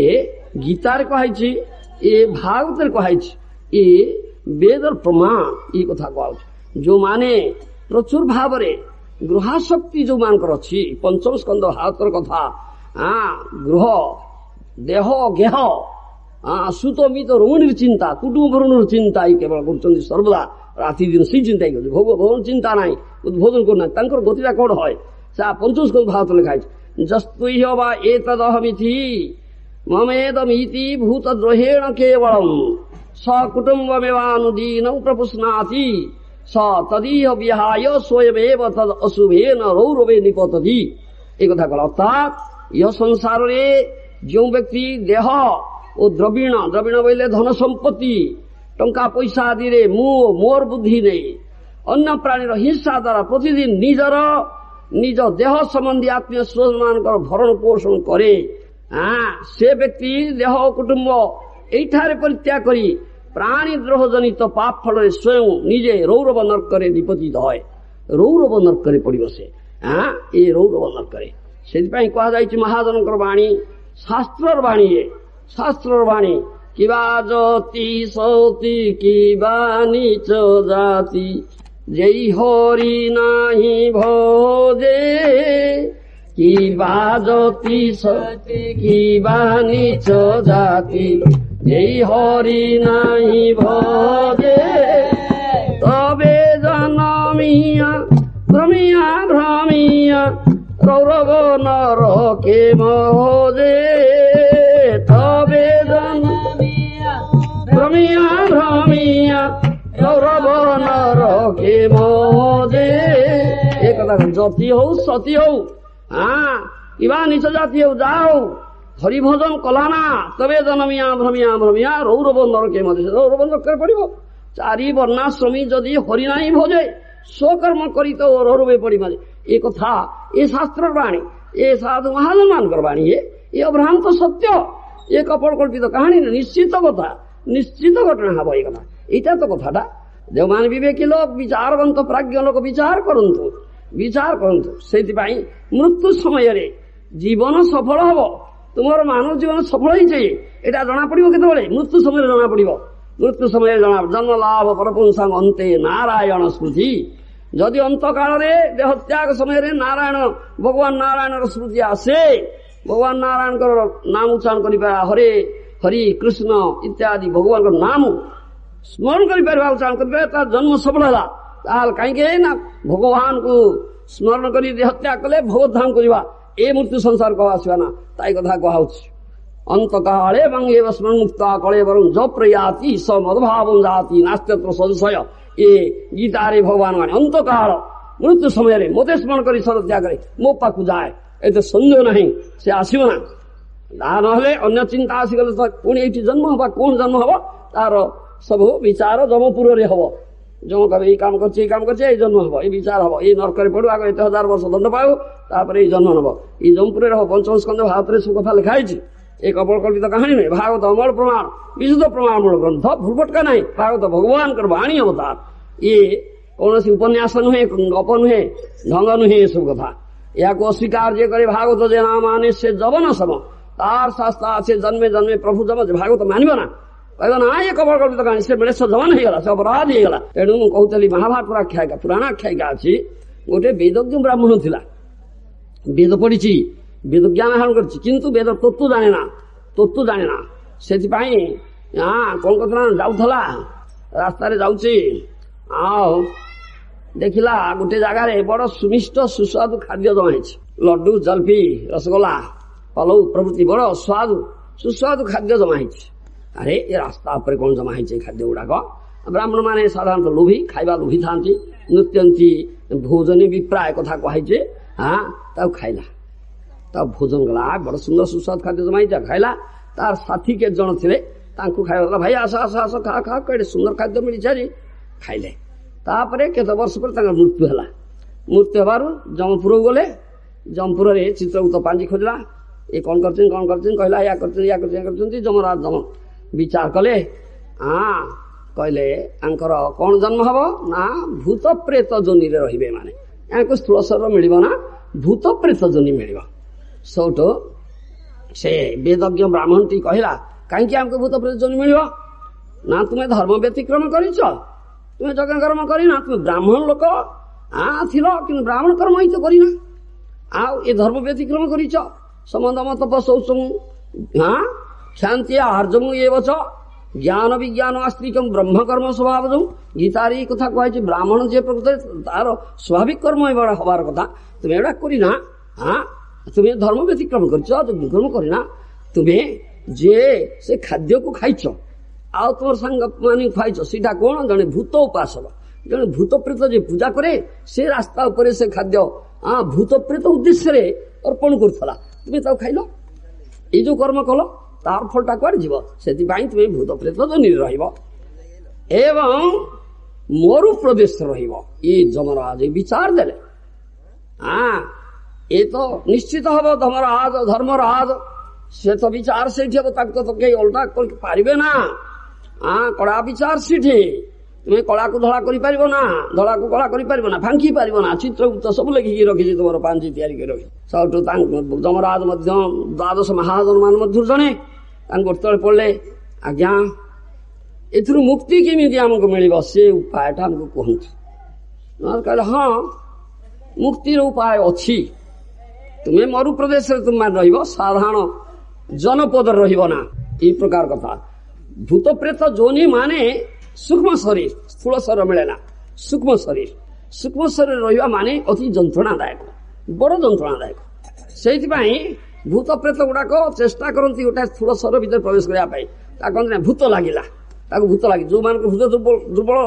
गीतार कही ए भागवत कही ए वेदर प्रमाण ये कथा कह जो माने प्रचुर भाव गृहाशक्ति जो मानकर अच्छी पंचम स्कंद हातर कथा गृह देह गेह सुत मित रोहिणी चिंता कुटुंब भरण चिंता ही केवल कर सर्वदा राति दिन से चिंता ही भोग भवन चिंता ना उद्बोधन करना गतिटा कौन है पंचम स्कंद भागवत लिखाई जस्तुह्य वा एतदहमिति ममेदमीति भूतद्रोहेण केवलम स कुटुम्बमेवानुदीनं प्रपुष्णाति स तदीह विहाय स्वयमेव तद अशुभेन रौरवे निपतति एक कथा कल अर्थात यह संसार रे जो व्यक्ति देह और द्रविण बोले धन संपत्ति टंका पैसा आदि रे मोर बुद्धि नहीं अन्य प्राणी हिंसा द्वारा प्रतिदिन निज देह संबंधी आत्मीय स्वजन भरण पोषण करे से व्यक्ति देह कुटुंब एठारे परित्याग करी प्राणी द्रोह जनित पाप फल स्वयं निजे रौरव नर्क निपतित है रौरव नर्क पड़ो से ये रौरव नर्क से महाजन वाणी शास्त्र वाणी शास्त्र वाणी किबा जति सती किबा नीच जाति जय हरि नाही भजे किबा जति सती किबा नीच जाति जय हरि नाही भजे तबे जनमिया भ्रमिया रौरव नरके मजे तबे जनमिया भ्रमिया रौरव नरके मजे एक जति हो सती हो इवा नीच जाति हो जाओ हरिभोजन कलाना तबे जनमिया भ्रमिया रौरव नरके मजे रौरव नरक पड़ो चारि वर्णाश्रमी जदि हरि ना भोजे स्वकर्म करी तो रौरवे पड़ी मजे ये कथा ये शास्त्र वाणी ये साधु महाजन मान वाणी ये अभ्रांत सत्य ये कपड़ कल्पित कहानी ना निश्चित कथा निश्चित घटना हम ये कथा यहाँ तो कथाटा जो मान विवेकी लोक विचारवंत प्राज्ञ लोक विचार करंतु से मृत्यु समय जीवन सफल हम तुम मानव जीवन सफल ही चाहिए यहाँ जना पड़ो के मृत्यु समय जना पड़ो मृत्यु समय जना जन्म लाभ परपुंसा अंते नारायण स्मृति जदि अंत काल देह त्याग समय नारायण भगवान नारायण स्मृति आसे भगवान नारायण नाम उच्चारण कर हरे हरि कृष्ण इत्यादि भगवान नाम स्मरण कर उच्चारण कर जन्म सफल है कहीं ना भगवान को स्मरण कर देह त्याग कले भगवत धाम करवा ए मृत्यु संसार को आसवा ना ताई कथा कहा अंत काले स्मरण मुक्ता कले वर ज प्रयाति स मदभाव जाति नास्त्यत्र संशय ये गीतारे भगवान माने अंत काल मृत्यु समय मते स्मरण कर शर त्याग करे मो पाखु जाए ये संदेह नहीं से आसो ना ना अन्य चिंता आसीगले तो पुणी ये जन्म हवा कौन जन्म हम तार सब विचार जमपुर हम जम कहे ये काम कर जन्म हम ये विचार हम ये नरक पड़ू आगे 1000 वर्ष दंड पाऊ ये जन्म नब ये जमपुर हम पंचम स्कंद भारत में सब कथा लिखाई एक अपकल्पित कहानी नहीं भागवत अमल प्रमाण विशुद्ध प्रमाणमूलक ग्रंथ भूलभटका नहीं भागवत भगवान वाणी अवतार ये कौन उपन्यास नुहे गप नुहे ढंग नुहे ये सब कथा या अस्वीकार जे करे भागवत जे ना माने से जबन सम तार शास्त्र से जन्मे जन्मे प्रभु जब भागवत मानव ना कहना ना ये कबल कल्पित कहानी से बेड़े जवान हो से अपराध होगा तेणु कहली महाभारत आख्यायिका पुराण आख्यायिका अच्छी गोटे वेदज्ञ ब्राह्मण थिला वेद पढ़ी वेद ज्ञान आहरण कर वेद तत्व जाने ना से कौन करता जाऊला रास्तार जाऊँगी देखला गोटे जगार बड़ सुमिष्ट सुस्वादु खाद्य जमा लड्डू जलफी रसगोला पलौ प्रभृति बड़ स्वादु सुस्वादु खाद्य जमा अरे ये रास्ता पर कौन जमा खाद्य गुड़ाक ब्राह्मण माने साधारणतः लोभी खाइबा लोभी था नृत्यंती भोजन विप्राय कथा कहे हाँ तब खाइला तब भोजन गला बड़ सुंदर सुस्वाद खाद्य जमा खाइला तार साथी के जन थे खाइबा भाई आस आस आस खा खा कड़े सुंदर खाद्य मिली सारी खाइले तापर केते वर्ष पर मृत्यु है मृत्यु हबार जमपुर गले जमपुर चित्रगुप्त पांजी खोजला ये कौन कर कहला या कर जमराज जम विचार कले हाँ कहले कौन जन्म हम ना भूत प्रेत जोनि रे माने यहाँ स्थूल शरीर मिल ना भूत प्रेत जोनि मिल सौटो से वेदज्ञ ब्राह्मण टी कहला कहीं आमको भूत प्रेत जोनि मिल ना तुम्हें धर्म व्यतिक्रम कर तुम्हें जज्ञ कर्म करना तुम्हें ब्राह्मण लोक हाँ थी कि ब्राह्मण कर्म ही तो करना ये धर्म व्यतिक्रम कर संबंध मत शौचम हाँ क्षांति आहार्जम ये ज्ञान विज्ञान आस्त्रिकम ब्रह्म कर्म स्वभाव जो गीतार ये कथा कहे ब्राह्मण जे प्रकृत तार स्वाभाविक कर्म हबार कथा तुम्हें एवं करना हाँ तुम्हें धर्म व्यतिक्रम कर्म करना तुम्हें जे से खाद्य को खाइच आउ तुम सांग मान खाइच सीटा कौन जड़े भूत उपासक जड़े भूत प्रेत जे पूजा करे से रास्ता उपरे से खाद्य हाँ भूत प्रेत उद्देश्य अर्पण करूला तुम्हें ताऊ खाइल ये जो कर्म कल तार फलटा कुआड़े जीव से तुम्हें भूत प्रेत जोनि एवं मरु प्रदेश ये जमराज विचार देले हाँ ये तो निश्चित हम धर्मराज से तो विचार से तो कई उल्टा कर पारे ना हाँ कड़ा विचार सीठी तुम्हें कला को धड़ा कर ना धड़ा को कला कर ना फांकी पार ना चित्रगुप्त सब लिखिकी रखी तुम पांची तैयारी कर सब जमराज द्वादश महाजन मान जड़े गोटे पढ़ले आज्ञा एथुर मुक्ति केमी आमको मिल से उपायटा आमको कहतु कहले हाँ मुक्तिर उपाय अच्छी तुम्हें मरु प्रदेश तुम साधारण जनपद रहा ये प्रकार कथा भूत प्रेत जोनि माने सूक्ष्म शरीर स्थूल शरीर मिले ना सूक्ष्म शरीर रहा माने अति जंत्रणादायक बड़ जंत्रणादायक से भूत प्रेत गुड़ाक चेष्टा करती गोटे स्थूल शरीर भीतर प्रवेश करने कहते भूत लगिला भूत लगे जो मान भूत दुर्बल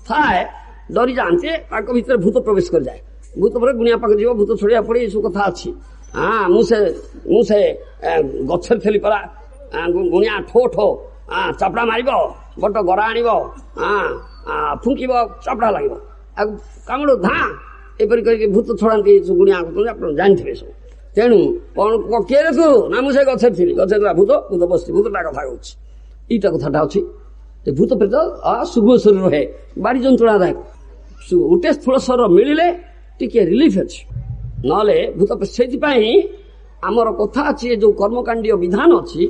थाए डरी जाते भीतर भूत प्रवेश कर जाए भूत पर गुणिया पाक जीव भूत छोड़िया पड़े सब कथा अच्छी हाँ मुझे गचर थी परा गुणिया ठो ठो चापड़ा मार बट गड़ा आण फुंक चापड़ा लगे कामुड़ धा एपरी करके भूत छड़ाती गुणिया आप जानते सब ତେଣୁ କଣ କିଏ ଦେଖୁ ନା ମୁଁ ସେ ଗଛରେ ଥିଲି, ଗଛରେ ଭୂତ ଭୂତ ବସିଛି, ଭୂତଟା କଥା କହୁଛି, ଏଇଟା କଥାଟା ଅଛି। ଭୂତ ପ୍ରେତ ସୂକ୍ଷ୍ମ ଶରୀର ରହେ, ବାଡ଼ି ଯନ୍ତ୍ରଣା ଦାୟକ, ଗୋଟେ ସ୍ଥୂଳ ଶରୀର ମିଳିଲେ ଟିକେ ରିଲିଫ ଅଛି, ନହେଲେ ଭୂତ। ସେଇଥିପାଇଁ ଆମର କଥା ଅଛି, ଏ ଯୋଉ କର୍ମକାଣ୍ଡୀୟ ବିଧାନ ଅଛି,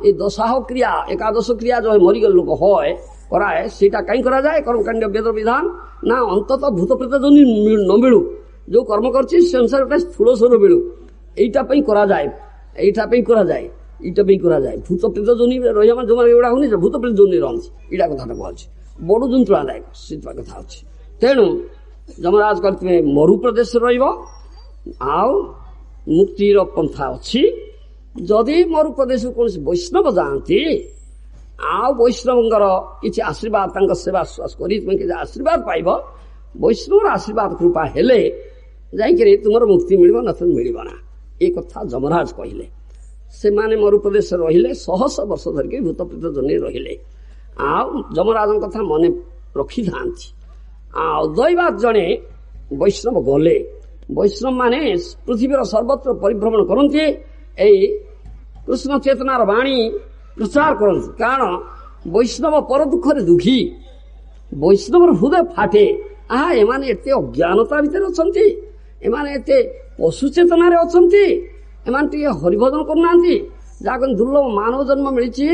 ଏ ଦଶାହ କ୍ରିୟା ଏକାଦଶ କ୍ରିୟା ଯୋଉ ମରିଗଲେ ଲୋକ হয় କରାଏ, ସେଇଟା କାହିଁ କରାଯାଏ କର୍ମକାଣ୍ଡୀୟ ବେଦ ବିଧାନ ନା ଅନ୍ତତଃ ଭୂତ ପ୍ରେତ ଯଦି ନ ମିଳୁ, ଯୋଉ କର୍ମ କରିଛି ସେ ଅନୁସାରେ ଗୋଟେ ସ୍ଥୂଳ ଶରୀର ମିଳୁ, ଏଇଟା ପାଇଁ କରାଯାଏ, ଏଇଟା ପାଇଁ କରାଯାଏ, ଏଇଟା ପାଇଁ କରାଯାଏ। ଭୂତ ପ୍ରେତ ଯୋନି ରହିବା ମାନେ ଯୋଉମାନେ ଏଗୁଡ଼ା ହଉନି, ଭୂତ ପ୍ରେତ ଯୋନି ରହନ୍ତି, ଏଇଟା କଥାଟା କୁହାଉଛି, ବଡ ଯନ୍ତ୍ରଣାଦାୟକ ସେଇଟା କଥା ଅଛି। ତେଣୁ ଯମରାଜ କରିଥିବେ ମରୁ ପ୍ରଦେଶରେ ରହିବ, ଆଉ ମୁକ୍ତିର ପନ୍ଥା ଅଛି। ଯଦି ମରୁ ପ୍ରଦେଶକୁ କୌଣସି ବୈଷ୍ଣବ ଯାଆନ୍ତି, ଆଉ ବୈଷ୍ଣବଙ୍କର କିଛି ଆଶୀର୍ବାଦ, ତାଙ୍କ ସେବା କରି ତୁମେ କିଛି ଆଶୀର୍ବାଦ ପାଇବ, ବୈଷ୍ଣବର ଆଶୀର୍ବାଦ କୃପା ହେଲେ ଯାଇକରି ତୁମର ମୁକ୍ତି ମିଳିବ, ନଚେତ୍ ମିଳିବ ନା। ଏ କଥା ଯମରାଜ କହିଲେ। ସେମାନେ ମରୁ ପ୍ରଦେଶରେ ରହିଲେ, ଶହ ଶହ ବର୍ଷ ଧରିକି ଭୂତ ପ୍ରେତ ଜନ୍ମି ରହିଲେ, ଆଉ ଯମରାଜଙ୍କ କଥା ମନେ ରଖିଥାନ୍ତି। ଆଉ ଦୈବାତ ଜଣେ ବୈଷ୍ଣବ ଗଲେ, ବୈଷ୍ଣବ ମାନେ ପୃଥିବୀର ସର୍ବତ୍ର ପରିଭ୍ରମଣ କରନ୍ତି, ଏଇ କୃଷ୍ଣ ଚେତନାର ବାଣୀ ପ୍ରଚାର କରନ୍ତି। କାରଣ ବୈଷ୍ଣବ ପର ଦୁଃଖରେ ଦୁଃଖୀ, ବୈଷ୍ଣବର ହୃଦୟ ଫାଟେ, ଏମାନେ ଏତେ ଅଜ୍ଞାନତା ଭିତରେ ଅଛନ୍ତି, ଏମାନେ ଏତେ ପଶୁ ଚେତନାରେ ଅଛନ୍ତି, ଏମାନେ ଟିକେ ହରିଭଜନ କରୁନାହାନ୍ତି। ଯାହାକୁ ଦୁର୍ଲଭ ମାନବ ଜନ୍ମ ମିଳିଛି,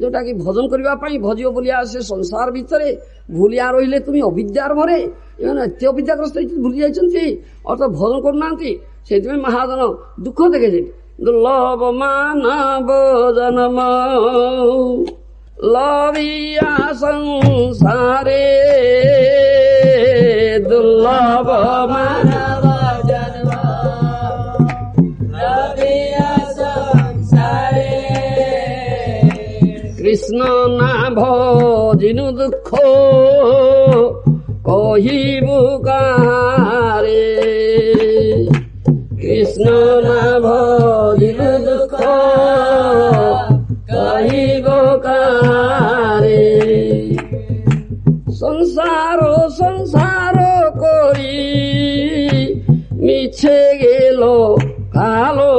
ଯୋଉଟା କି ଭଜନ କରିବା ପାଇଁ ଭଜିବ ବୋଲିଆ ସେ ସଂସାର ଭିତରେ ଭୁଲିଆ ରହିଲେ ତୁମେ ଅବିଦ୍ୟାର ଭରେ, ଏମାନେ ଏତେ ଅବିଦ୍ୟାଗ୍ରସ୍ତ ଭୁଲି ଯାଇଛନ୍ତି, ଅର୍ଥାତ୍ ଭଜନ କରୁନାହାନ୍ତି। ସେଇଥିପାଇଁ ମହାଜନ ଦୁଃଖ ଦେଖେଛି। ଦୁର୍ଲଭ ମାନବ ଜନ୍ମ ଲଭିଆ ସଂସାରେ, ଦୁର୍ଲଭ ମାନବ ଜନ୍ମ ଲଭିଆ ସଂସାରେ, কৃষ্ণ না ভজিনু দুঃখ কহিবু কারে, কৃষ্ণ না ভজিনু দুঃখ কহিব কারে, সংসার সংসার করি মিছে গেল কালো,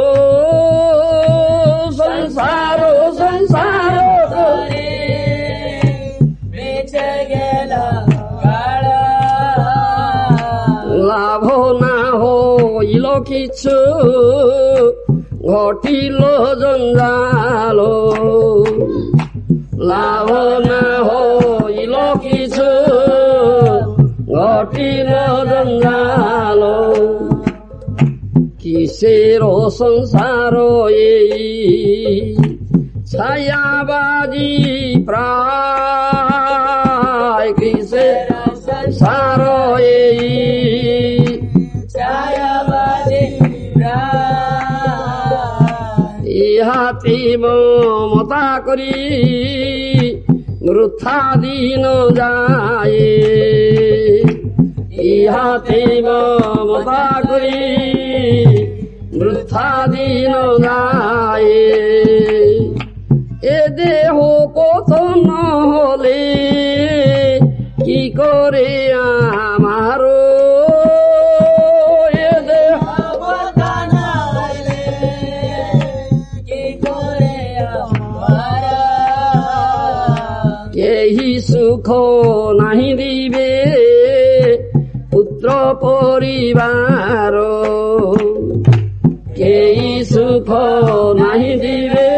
সংসার সংসার করে বেঁচে গেল কাল, লাভ না হইল কিছু ঘটিল জঞ্জাল, লাভ না হইল কিছু ঘটিল জঞ্জাল, কিসের সংসার এই ছায়াবাজি প্রায়, কিসের সংসার এই ছায়াবাজি প্রায়, ইহাতে মমতা করি বৃথা দিন যায়, ইহাতে মমতা করি বৃথা দিন যায়, এ দেহ পতন হলে কি করে আমার, এ দেহ পতন হলে কি করে আমার, কেহি সুখ নাহি দিবে পুত্র পরিবার, কেহি সুখ নাহি দিবে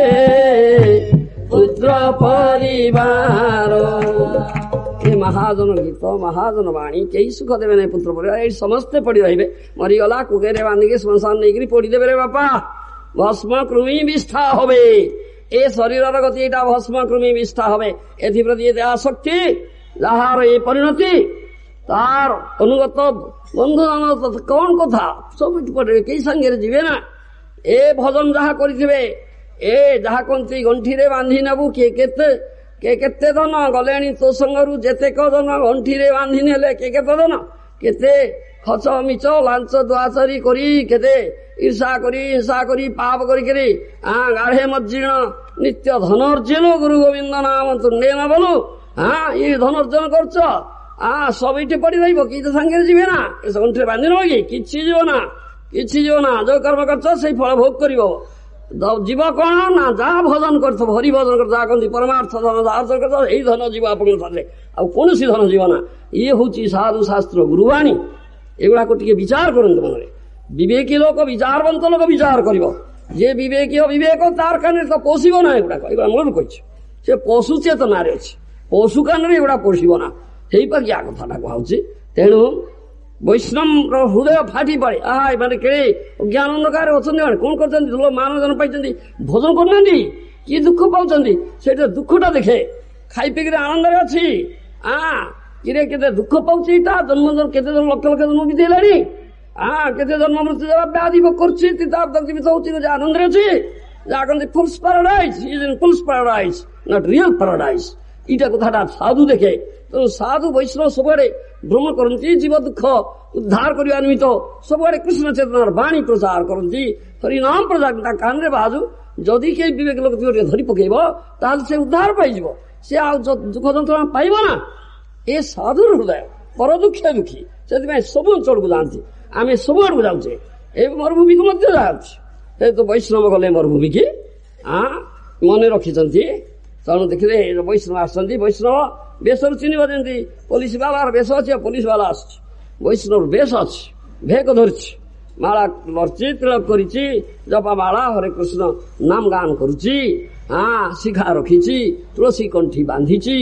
পুত্র পরিবার, ଏ ମହାଜନ ଗୀତ ମହାଜନ ବାଣୀ, କେହି ସୁଖ ଦେବେ ନାହିଁ ପୁତ୍ର ପରିବାର, ଏଇ ସମସ୍ତେ ପଡି ରହିବେ, ମରିଗଲା କୁକେରେ ବାନ୍ଧିକି ଶ୍ମଶାନ ନେଇକରି ପୋଡିଦେବେ ରେ ବାପା, ଭସ୍ମ କୃମି ବିଷ୍ଠା হবে, ଏ ଶରୀରର ଗତି ଏଇଟା ଭସ୍ମ କୃମି ବିଷ୍ଠା হবে। ଏଥିପ୍ରତି ଏତେ ଆସକ୍ତି, ଯାହାର ଏ ପରିଣତି, ତାର ଅନୁଗତ ବନ୍ଧୁ କଣ କଥା ସବୁ ପଡିବେ, କେହି ସାଙ୍ଗରେ ଯିବେ ନା। ଏ ଭଜନ ଯାହା କରିଥିବେ, ଏ ଯାହା କହନ୍ତି ଗଣ୍ଠିରେ ବାନ୍ଧି ନେବୁ, କିଏ କେତେ ଧନ ଗଲେଣି ତୋ ସଙ୍ଗରୁ, ଯେତେକ ଧନ ଗଣ୍ଠିରେ ବାନ୍ଧି ନେଲେ, କେତେ ଧନ, କେତେ ଖଚ ମିଚ ଲାଞ୍ଚ ଦୁଆଚରି କରି, କେତେ ঈর্ষা କରି ହିଂସା କରି ପାପ କରିକିରି ଗାଢେ ମଜ୍ଜିଣ ନିତ୍ୟ ଧନ ଅର୍ଜନ, ଗୁରୁ ଗୋବିନ୍ଦ ନାମ ତୁଣ୍ଡେ ନା ବୋଲୁ, ଇଏ ଧନ ଅର୍ଜନ କରୁଛ, ସବୁ ଏଠି ପଡି ରହିବ, କି ତ ସାଙ୍ଗରେ ଯିବେ ନା, ଏ ଗଣ୍ଠିରେ ବାନ୍ଧି ନବ କି, କିଛି ଯିବ ନା। କିଛି ଯିବ ନା। ଯୋଉ କର୍ମ କରିଛ ସେଇ ଫଳ ଭୋଗ କରିବ। ଯିବ କଣ ନା ଯାହା ଭଜନ କରିଥିବ, ହରି ଭଜନ କରି ଯାହା କହନ୍ତି ପରମାର୍ଥ ଧନ ଯାହା ଅର୍ଜନ କରିଥିବ ଏଇ ଧନ ଯିବ ଆପଣଙ୍କ ସାଥିରେ, ଆଉ କୌଣସି ଧନ ଯିବ ନା। ଇଏ ହଉଛି ସାଧୁ ଶାସ୍ତ୍ର ଗୁରୁବାଣୀ। ଏଗୁଡାକୁ ଟିକେ ବିଚାର କରନ୍ତୁ ମନରେ। ବିବେକୀ ଲୋକ, ବିଚାରବନ୍ତ ଲୋକ ବିଚାର କରିବ। ଯେ ବିବେକୀ ବିବେକ ତାର କାନରେ ତ ପୋଷିବ ନା ଏଗୁଡାକ। ଏଗୁଡା ମୂଳରୁ କହିଛି, ସେ ପଶୁ ଚେତନାରେ ଅଛି, ପଶୁ କାନରେ ଏଗୁଡା ପୋଷିବ ନା। ସେଇପାକିଆ କଥାଟା କୁହାଉଛି। ତେଣୁ ବୈଷ୍ଣବର ହୃଦୟ ଫାଟି ପଡେ। ଏମାନେ କେଳେ ଅଜ୍ଞାନ ଅନ୍ଧକାରରେ ଅଛନ୍ତି, ମାନେ କଣ କରୁଛନ୍ତି, ମାନଜନ ପାଇଛନ୍ତି, ଭଜନ କରୁନାହାନ୍ତି, କିଏ ଦୁଃଖ ପାଉଛନ୍ତି ସେଇଟା ଦୁଃଖଟା ଦେଖେ। ଖାଇ ପିଇକିରି ଆନନ୍ଦରେ ଅଛି, କିରେ କେତେ ଦୁଃଖ ପାଉଛି, ତା ଜନ୍ମ କେତେ ଜନ୍ମ ଲକ୍ଷ ଲକ୍ଷ ଜନ୍ମ ବିତି ହେଲାଣି, କେତେ ଜନ୍ମ ମୃତ୍ୟୁ ଦେବା ବ୍ୟାଧି କରୁଛି, ଜୀବିତ ହଉଛି, ଆନନ୍ଦରେ ଅଛି। ଯାହା କହନ୍ତି Fools' paradise, Fools' paradise not real paradise. ଏଇଟା କଥାଟା ସାଧୁ ଦେଖେ। ତେଣୁ ସାଧୁ ବୈଷ୍ଣବ ସବୁଆଡେ ଭ୍ରମଣ କରନ୍ତି, ଜୀବ ଦୁଃଖ ଉଦ୍ଧାର କରିବା ନିମିତ୍ତ ସବୁଆଡେ କୃଷ୍ଣ ଚେତନାର ବାଣୀ ପ୍ରଚାର କରନ୍ତି, ହରିନାମ ପ୍ରଚାର। ତା କାନରେ ବାଜୁ, ଯଦି କେହି ବିବେକ ଲୋକ ଧରି ପକେଇବ ତାହେଲେ ସେ ଉଦ୍ଧାର ପାଇଯିବ, ସେ ଆଉ ଦୁଃଖ ଯନ୍ତ୍ରଣା ପାଇବ ନା। ଏ ସାଧୁର ହୃଦୟ ପର ଦୁଃଖେ ଦୁଃଖୀ। ସେଥିପାଇଁ ସବୁ ଅଞ୍ଚଳକୁ ଯାଆନ୍ତି, ଆମେ ସବୁଆଡକୁ ଯାଉଛେ। ଏ ମରୁଭୂମିକୁ ମଧ୍ୟ ଯାଉଛି। ଏ ତ ବୈଷ୍ଣବ ଗଲେ ମରୁଭୂମିକି ମନେ ରଖିଛନ୍ତି। ତେଣୁ ଦେଖିଲେ ବୈଷ୍ଣବ ଆସୁଛନ୍ତି, ବୈଷ୍ଣବ ବେଶରୁ ଚିହ୍ନିବ। ଯେମିତି ପୋଲିସ ବାଲାର ବେଶ ଅଛି, ପୋଲିସ ବାଲା ଆସୁଛି, ବୈଷ୍ଣବ ବେଶ ଅଛି, ଭେକ ଧରିଛି, ମାଳା ଧରିଛି, ତିଳକ କରିଛି, ଜପା ମାଳା ହରେ କୃଷ୍ଣ ନାମ ଗାନ କରୁଛି, ଶିଖା ରଖିଛି, ତୁଳସୀ କଣ୍ଠି ବାନ୍ଧିଛି।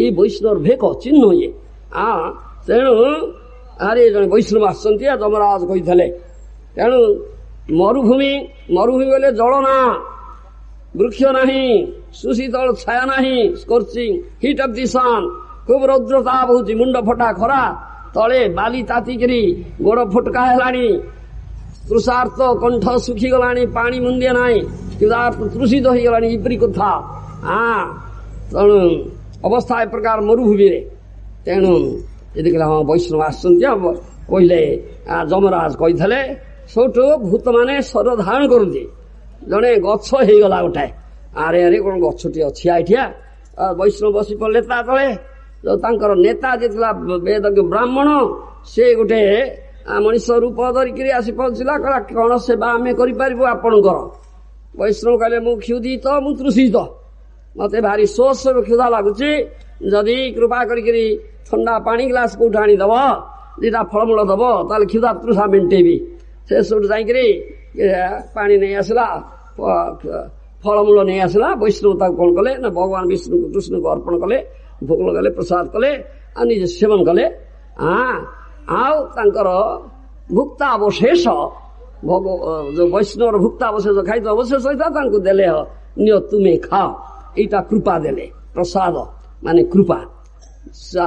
ଏ ବୈଷ୍ଣବ ଭେକ ଚିହ୍ନ ଇଏ। ତେଣୁ ଜଣେ ବୈଷ୍ଣବ ଆସୁଛନ୍ତି, ଯମରାଜ କହିଥିଲେ। ତେଣୁ ମରୁଭୂମି ବୋଲେ ଜଳ ନା, ବୃକ୍ଷ ନାହିଁ, ସୁଶୀତଳ ଛାୟା ନାହିଁ, ସ୍କର୍ଚିଂ ହିଟ୍ ଅଫ୍ ଦି ସନ୍, ଖୁବ ରୌଦ୍ରତାପ ହଉଛି, ମୁଣ୍ଡ ଫଟା ଖରା, ତଳେ ବାଲି ତାତିକିରି ଗୋଡ ଫୁଟକା ହେଲାଣି, ତୃଷାର୍ଥ କଣ୍ଠ ଶୁଖିଗଲାଣି, ପାଣି ମୁଣ୍ଡିଆ ନାହିଁ, ତୃଷିତ ହେଇଗଲାଣି। ଏପରି କଥା। ତେଣୁ ଅବସ୍ଥା ଏ ପ୍ରକାର ମରୁଭୂମିରେ। ତେଣୁ ଦେଖିଲେ ବୈଷ୍ଣବ ଆସୁଛନ୍ତି, କହିଲେ ଯମରାଜ କହିଥିଲେ। ସେଠୁ ଭୂତ ମାନେ ଶରୀର ଧାରଣ କରନ୍ତି। ଜଣେ ଗଛ ହେଇଗଲା ଗୋଟାଏ, ଆରେ କଣ ଗଛଟି ଅଛି ଏଠିଆ। ବୈଷ୍ଣବ ବସି ପଡିଲେ ତା ତଳେ। ଯୋଉ ତାଙ୍କର ନେତା ଯେ ଥିଲା ବେଦଜ୍ଞ ବ୍ରାହ୍ମଣ, ସେ ଗୋଟେ ମଣିଷ ରୂପ ଧରିକିରି ଆସି ପହଞ୍ଚିଲା, କହିଲା କଣ ସେବା ଆମେ କରିପାରିବୁ ଆପଣଙ୍କର। ବୈଷ୍ଣବ କହିଲେ ମୁଁ କ୍ଷୁଧିତ, ମୁଁ ତୃଷିତ, ମତେ ଭାରି ଶୋଷ କ୍ଷୁଧା ଲାଗୁଛି, ଯଦି କୃପା କରିକିରି ଥଣ୍ଡା ପାଣି ଗ୍ଲାସ କୋଉଠି ଆଣିଦବ, ଦିଟା ଫଳମୂଳ ଦବ, ତାହେଲେ କ୍ଷୁଧା ତୃଷା ମେଣ୍ଟେଇବି। ସେ ସେଠୁ ଯାଇକିରି ପାଣି ନେଇ ଆସିଲା, ଫଳମୂଳ ନେଇ ଆସିଲା। ବୈଷ୍ଣବ ତାକୁ କଣ କଲେ ନା ଭଗବାନ ବିଷ୍ଣୁଙ୍କୁ କୃଷ୍ଣଙ୍କୁ ଅର୍ପଣ କଲେ, ଭୋଗ ଲଗାଇଲେ, ପ୍ରସାଦ କଲେ, ଆଉ ନିଜେ ସେବନ କଲେ। ଆଉ ତାଙ୍କର ଭୁକ୍ତାବଶେଷ, ଯୋଉ ବୈଷ୍ଣବର ଭୁକ୍ତାବଶେଷ ଖାଇତ ଅବଶେଷ ହେଇଥିଲା ତାଙ୍କୁ ଦେଲେ, ନିଅ ତୁମେ ଖାଅ। ଏଇଟା କୃପା ଦେଲେ, ପ୍ରସାଦ ମାନେ କୃପା।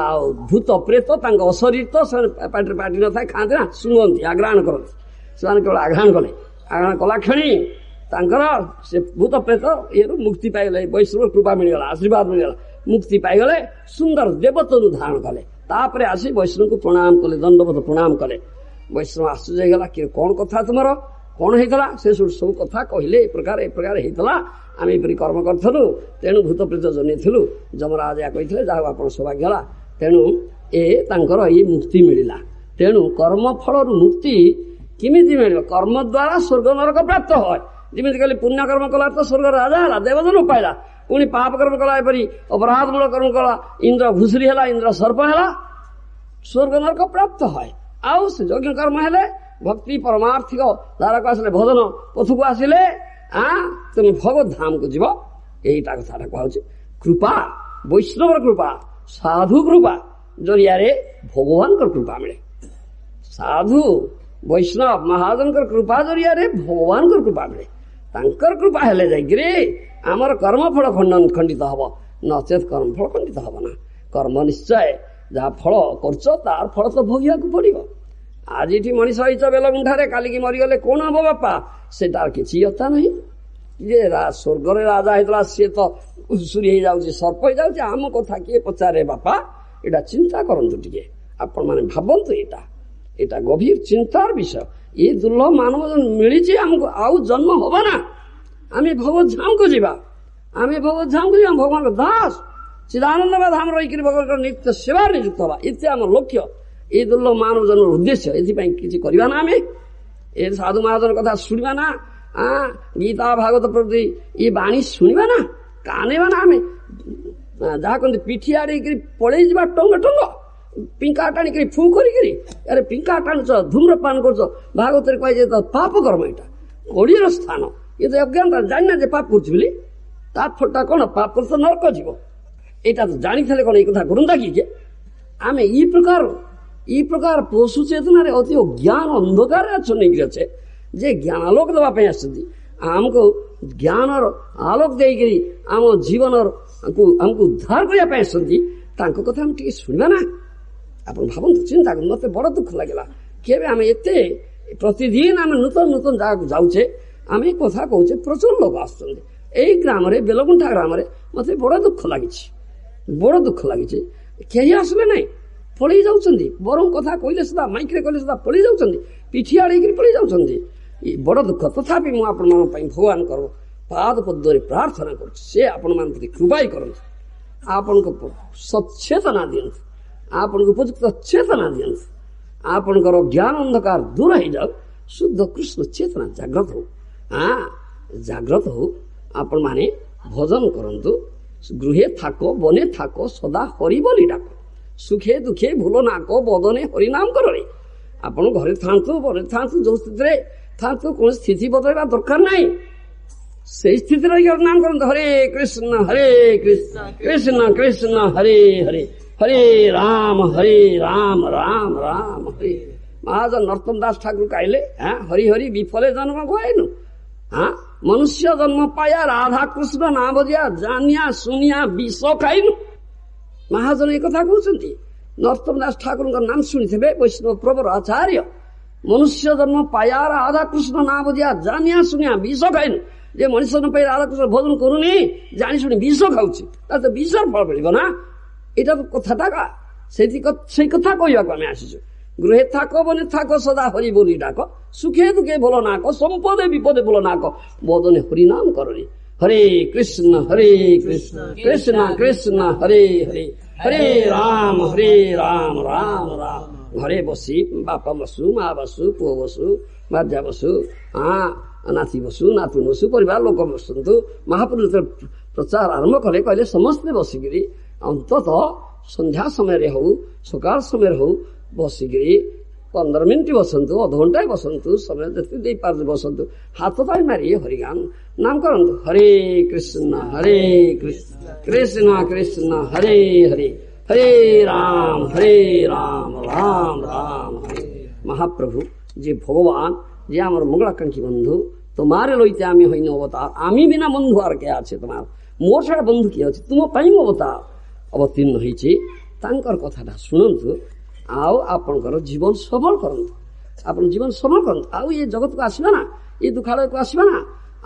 ଆଉ ଭୂତ ପ୍ରେତ ତାଙ୍କ ଅଶରୀର ତ ପାଟିରେ ପାଟି ନଥାଏ, ଖାଆନ୍ତି ନା, ଶୁଣନ୍ତି, ଆଗ୍ରହଣ କରନ୍ତି। ସେମାନେ କେବଳ ଆଗ୍ରହଣ କଲେ, ଆଗ୍ରହଣ କଲା କ୍ଷଣି ତାଙ୍କର ସେ ଭୂତ ପ୍ରେତ ଇଏରୁ ମୁକ୍ତି ପାଇଗଲେ। ବୈଷ୍ଣବ କୃପା ମିଳିଗଲା, ଆଶୀର୍ବାଦ ମିଳିଗଲା, ମୁକ୍ତି ପାଇଗଲେ, ସୁନ୍ଦର ଦେବତ୍ୱରୁ ଧାରଣ କଲେ। ତାପରେ ଆସି ବୈଷ୍ଣବଙ୍କୁ ପ୍ରଣାମ କଲେ, ଦଣ୍ଡବତ ପ୍ରଣାମ କଲେ। ବୈଷ୍ଣବ ଆଶ୍ଚର୍ଯ୍ୟ ହେଇଗଲା, କି କଣ କଥା ତୁମର, କଣ ହେଇଥିଲା? ସେ ସବୁ କଥା କହିଲେ, ଏ ପ୍ରକାର ହେଇଥିଲା, ଆମେ ଏପରି କର୍ମ କରିଥିଲୁ, ତେଣୁ ଭୂତ ପ୍ରେତ ଜନେଇଥିଲୁ। ଯମରାଜ କହିଥିଲେ, ଯାହା ଆପଣ ସୌଭାଗ୍ୟ ହେଲା। ତେଣୁ ତାଙ୍କର ଏଇ ମୁକ୍ତି ମିଳିଲା। ତେଣୁ କର୍ମ ଫଳରୁ ମୁକ୍ତି କେମିତି ମିଳିବ? କର୍ମ ଦ୍ୱାରା ସ୍ୱର୍ଗ ନରକ ପ୍ରାପ୍ତ হয়। ଯେମିତି କହିଲେ ପୁଣ୍ୟ କର୍ମ କଲା ତ ସ୍ୱର୍ଗ ରାଜା ହେଲା, ଦେବଜନ ପାଇଲା। ପୁଣି ପାପ କର୍ମ କଲା, ଏପରି ଅପରାଧ ମୂଳକ କର୍ମ କଲା, ଇନ୍ଦ୍ର ଘୁଷୁରୀ ହେଲା, ଇନ୍ଦ୍ର ସର୍ପ ହେଲା, ସ୍ୱର୍ଗ ନରକ ପ୍ରାପ୍ତ হয়। ଆଉ ସେ ଯଜ୍ଞ କର୍ମ ହେଲେ, ଭକ୍ତି ପରମାର୍ଥିକ ଧାରାକୁ ଆସିଲେ, ଭଜନ ପଥକୁ ଆସିଲେ, ତୁମେ ଭଗବତ ଧାମକୁ ଯିବ। ଏଇଟା କଥାଟା କୁହାଉଛି। କୃପା, ବୈଷ୍ଣବର କୃପା, ସାଧୁ କୃପା ଜରିଆରେ ଭଗବାନଙ୍କର କୃପା ମିଳେ। ସାଧୁ ବୈଷ୍ଣବ ମହାଜନଙ୍କର କୃପା ଜରିଆରେ ଭଗବାନଙ୍କର କୃପା ମିଳେ। ତାଙ୍କର କୃପା ହେଲେ ଯାଇକିରି ଆମର କର୍ମଫଳ ଖଣ୍ଡିତ ହବ, ନଚେତ କର୍ମଫଳ ଖଣ୍ଡିତ ହବ ନା। କର୍ମ ନିଶ୍ଚୟ ଯାହା ଫଳ କରୁଛ ତାର ଫଳ ତ ଭୋଗିବାକୁ ପଡିବ। ଆଜିଠି ମଣିଷ ହେଇଛ ବେଲଗୁଣ୍ଠାରେ, କାଲିକି ମରିଗଲେ କଣ ହବ ବାପା? ସେଟାର କିଛି କଥା ନାହିଁ। ଯେ ସ୍ୱର୍ଗରେ ରାଜା ହେଇଥିଲା, ସିଏ ତ ଘୁଷୁରୀ ହେଇଯାଉଛି, ସର୍ପ ହେଇଯାଉଛି, ଆମ କଥା କିଏ ପଚାରେ ବାପା? ଏଇଟା ଚିନ୍ତା କରନ୍ତୁ ଟିକେ, ଆପଣ ମାନେ ଭାବନ୍ତୁ। ଏଇଟା ଗଭୀର ଚିନ୍ତାର ବିଷୟ। ଏ ଦୁର୍ଲଭ ମାନବ ମିଳିଛି ଆମକୁ, ଆଉ ଜନ୍ମ ହବ ନା। ଆମେ ଭଗବତ ଧାମକୁ ଯିବା, ଭଗବାନଙ୍କ ଦାସ ଚିଦାନନ୍ଦ ଧାମ ରହିକରି ଭଗବାନଙ୍କର ନିତ୍ୟ ସେବାରେ ନିଯୁକ୍ତ ହବା, ଏତେ ଆମ ଲକ୍ଷ୍ୟ। ଏ ଦୁର୍ଲଭ ମାନବ ଜନ୍ମର ଉଦ୍ଦେଶ୍ୟ। ଏଥିପାଇଁ କିଛି କରିବା ନା ଆମେ। ଏ ସାଧୁ ମହାଜନ କଥା ଶୁଣିବା ନା, ଗୀତା ଭାଗବତ ପ୍ରତି ଏ ବାଣୀ ଶୁଣିବା ନା, କାନେଇବା ନା। ଆମେ ଯାହା କହନ୍ତି ପିଠି ଆଡେଇକିରି ପଳେଇ ଯିବା ଟଙ୍ଗ ଟଙ୍ଗ, ପିଙ୍କା ଟାଣିକିରି ଫୁ କରିକିରି, ଆରେ ପିଙ୍କା ଟାଣୁଛ, ଧୂମ୍ରପାନ କରୁଛ, ଭାଗବତରେ କୁହାଯାଏ ତ ପାପ କର୍ମ, ଏଇଟା କଳିର ସ୍ଥାନ। ଏ ତ ଅଜ୍ଞାନତା, ଜାଣିନା ଯେ ପାପ କରୁଛି ବୋଲି, ତା ଫଟା କଣ ପାପ ତ ନରକ ଯିବ। ଏଇଟା ତ ଜାଣିଥିଲେ କଣ ଏଇ କଥା କରନ୍ତା କି? ଆମେ ଇ ପ୍ରକାର ପଶୁ ଚେତନାରେ ଅତି ଜ୍ଞାନ ଅନ୍ଧକାରରେ ଅଛ ନେଇକି ଅଛେ, ଯେ ଜ୍ଞାନ ଆଲୋକ ଦେବା ପାଇଁ ଆସିଛନ୍ତି। ଆମକୁ ଜ୍ଞାନର ଆଲୋକ ଦେଇକିରି ଆମ ଜୀବନର ଆମକୁ ଉଦ୍ଧାର କରିବା ପାଇଁ ଆସିଛନ୍ତି। ତାଙ୍କ କଥା ଆମେ ଟିକେ ଶୁଣିବା ନା। ଆପଣ ଭାବନ୍ତୁ, ଚିନ୍ତା କରନ୍ତୁ, ମତେ ବଡ ଦୁଃଖ ଲାଗିଲା। କେବେ ଆମେ ଏତେ ପ୍ରତିଦିନ ଆମେ ନୂତନ ଜାଗାକୁ ଯାଉଛେ, ଆମେ କଥା କହୁଛେ, ପ୍ରଚୁର ଲୋକ ଆସୁଛନ୍ତି। ଏଇ ଗ୍ରାମରେ, ବେଲଗୁଣ୍ଠା ଗ୍ରାମରେ ମତେ ବଡ ଦୁଃଖ ଲାଗିଛି, ବଡ ଦୁଃଖ ଲାଗିଛି। କେହି ଆସିଲେ ନାହିଁ, ପଳେଇ ଯାଉଛନ୍ତି। ବରଂ କଥା କହିଲେ ସୁଦ୍ଧା, ମାଇକରେ କହିଲେ ସୁଦ୍ଧା ପଳେଇ ଯାଉଛନ୍ତି, ପିଠି ଆଡେଇକିରି ପଳେଇ ଯାଉଛନ୍ତି। ବଡ ଦୁଃଖ। ତଥାପି ମୁଁ ଆପଣମାନଙ୍କ ପାଇଁ ଭଗବାନଙ୍କର ପାଦ ପଦ୍ମରେ ପ୍ରାର୍ଥନା କରୁଛି, ସେ ଆପଣମାନଙ୍କ ପ୍ରତି କୃପା କରନ୍ତୁ, ଆପଣଙ୍କ ସଚେତନା ଦିଅନ୍ତୁ, ଆପଣଙ୍କୁ ଉପଯୁକ୍ତ ଚେତନା ଦିଅନ୍ତୁ, ଆପଣଙ୍କର ଜ୍ଞାନ ଅନ୍ଧକାର ଦୂର ହେଇଯାଉ, ଶୁଦ୍ଧ କୃଷ୍ଣ ଚେତନା ଜାଗ୍ରତ ହଉ। ଜାଗ୍ରତ ହଉ। ଆପଣମାନେ ଭଜନ କରନ୍ତୁ, ଗୃହେ ଥାକ, ବନେ ଥାକ, ସଦା ହରି ବୋଲି ଡାକ, ସୁଖେ ଦୁଃଖେ ଭୁଲ ନାକ, ବଦନେ ହରିନାମ କରରେ। ଆପଣ ଘରେ ଥାନ୍ତୁ, ବନେ ଥାନ୍ତୁ, ଯୋଉ ସ୍ଥିତିରେ ଥାନ୍ତୁ, କୌଣସି ସ୍ଥିତି ବଦଳାଇବା ଦରକାର ନାହିଁ। ସେଇ ସ୍ଥିତିରେ ନାମ କରନ୍ତୁ, ହରେ କୃଷ୍ଣ କୃଷ୍ଣ କୃଷ୍ଣ ହରେ ହରେ, ହରେ ରାମ ରାମ ରାମ ହରେ। ମହାରାଜ ନରୋତ୍ତମ ଦାସ ଠାକୁର କହିଲେ, ହରି ହରି ବିଫଲେ ଜନ୍ମ ଗୁଆଇନୁ। ମନୁଷ୍ୟ ଜନ୍ମ ପାଇବା ରାଧା କୃଷ୍ଣ ନାମ ଦିଆ, ଜାନିଆ ଶୁଣିଆ ବିଷ ଖାଇନୁ। ମହାଜନ ଏ କଥା କହୁଛନ୍ତି। ନରୋତ୍ତମ ଦାସ ଠାକୁରଙ୍କ ନାମ ଶୁଣିଥିବେ, ବୈଷ୍ଣବ ପ୍ରବର ଆଚାର୍ଯ୍ୟ। ମନୁଷ୍ୟ ଜନ୍ମ ପାଇବା ରାଧା କୃଷ୍ଣ ନାମ ଦିଆ, ଜାନିଆ ଶୁଣିଆ ବିଷ ଖାଇନୁ। ଯେ ମଣିଷ ନ ପାଇ ରାଧାକୃଷ୍ଣ ଭୋଜନ କରୁନି, ଜାଣି ଶୁଣି ବିଷ ଖାଉଛି, ତାର ତ ବିଷର ଫଳ ମିଳିବ ନା। ଏଇଟା ତ କଥାଟା କା, ସେଇ କଥା କହିବାକୁ ଆମେ ଆସିଛୁ। ଗୃହେ ଥାକ, ବନେ ଥାକ, ସଦା ହରି ବୋଲି ଡାକ, ସୁଖେ ଦୁଃଖେ ଭଲ ନାକ, ସମ୍ପଦେ ବିପଦେ ଭଲ ନାକ, ବଦନେ ହରିନାମ କରରେ। ହରେ କୃଷ୍ଣ କୃଷ୍ଣ କୃଷ୍ଣ ହରେ ହରେ, ହରେ ରାମ ରାମ ରାମ। ଘରେ ବସି ବାପା ବସୁ, ମା ବସୁ, ପୁଅ ବସୁ, ବାଜା ବସୁ, ନାତି ବସୁ, ନାତୁଣୀ ବସୁ, ପରିବାର ଲୋକ ବସନ୍ତୁ। ମହାପୁରୁଷ ପ୍ରଚାର ଆରମ୍ଭ କଲେ, କହିଲେ ସମସ୍ତେ ବସିକିରି ଅନ୍ତତଃ ସନ୍ଧ୍ୟା ସମୟରେ ହଉ, ସକାଳ ସମୟରେ ହଉ, ବସିକିରି 15 ମିନିଟ୍ ବସନ୍ତୁ, ଅଧଘଣ୍ଟାଏ ବସନ୍ତୁ, ସମୟ ଯେତେ ଦେଇପାରନ୍ତୁ ବସନ୍ତୁ, ହାତ ତାଳି ମାରି ହରିଗାନ ନାମ କରନ୍ତୁ। ହରେ କୃଷ୍ଣ କୃଷ୍ଣ କୃଷ୍ଣ ହରେ ହରେ, ହରେ ରାମ ରାମ ରାମ হরে। মহাপ্রভু যে ভগবান, যে আমার মঙ্গলাকাঙ্ক্ষী বন্ধু, তোমার লইতে আমি হইনি অবতার, আমি বিনা বন্ধু আর কে আছে তোমার, মোর ছাড়া বন্ধু কি আছে, তুম ପାଇଁ ମୁଁ ଅବତାର ଅବତୀର୍ଣ୍ଣ ହେଇଛି। ତାଙ୍କର କଥାଟା ଶୁଣନ୍ତୁ, ଆଉ ଆପଣଙ୍କର ଜୀବନ ସବଳ କରନ୍ତୁ, ଆପଣ ଜୀବନ ସବଳ କରନ୍ତୁ। ଆଉ ଏ ଜଗତକୁ ଆସିବା ନା, ଏ ଦୁଃଖାଳୟକୁ ଆସିବା ନା,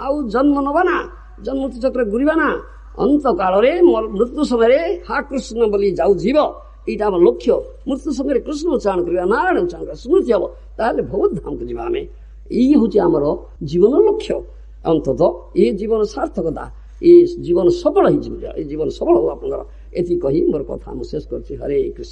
ଆଉ ଜନ୍ମ ନେବା ନା, ଜନ୍ମ ଚକ୍ରରେ ଘୁରିବା ନା। ଅନ୍ତ କାଳରେ ମୃତ୍ୟୁ ସମୟରେ ହା କୃଷ୍ଣ ବୋଲି ଯାଉ ଯିବ, ଏଇଟା ଆମର ଲକ୍ଷ୍ୟ। ମୃତ୍ୟୁ ସମୟରେ କୃଷ୍ଣ ଉଚ୍ଚାରଣ କରିବା, ନାରାୟଣ ଉଚ୍ଚାରଣ କରିବା, ସ୍ମୃତି ହବ, ତାହେଲେ ଭଗବତ ଧାମକୁ ଯିବା ଆମେ। ଏଇ ହଉଛି ଆମର ଜୀବନ ଲକ୍ଷ୍ୟ। ଅନ୍ତତଃ ଏ ଜୀବନ ସାର୍ଥକତା, ଏ ଜୀବନ ସଫଳ ହେଇଯିବ, ଏ ଜୀବନ ସଫଳ ହବ ଆପଣଙ୍କର। ଏତିକି କହି ମୋର କଥା ମୁଁ ଶେଷ କରୁଛି। ହରେ କୃଷ୍ଣ।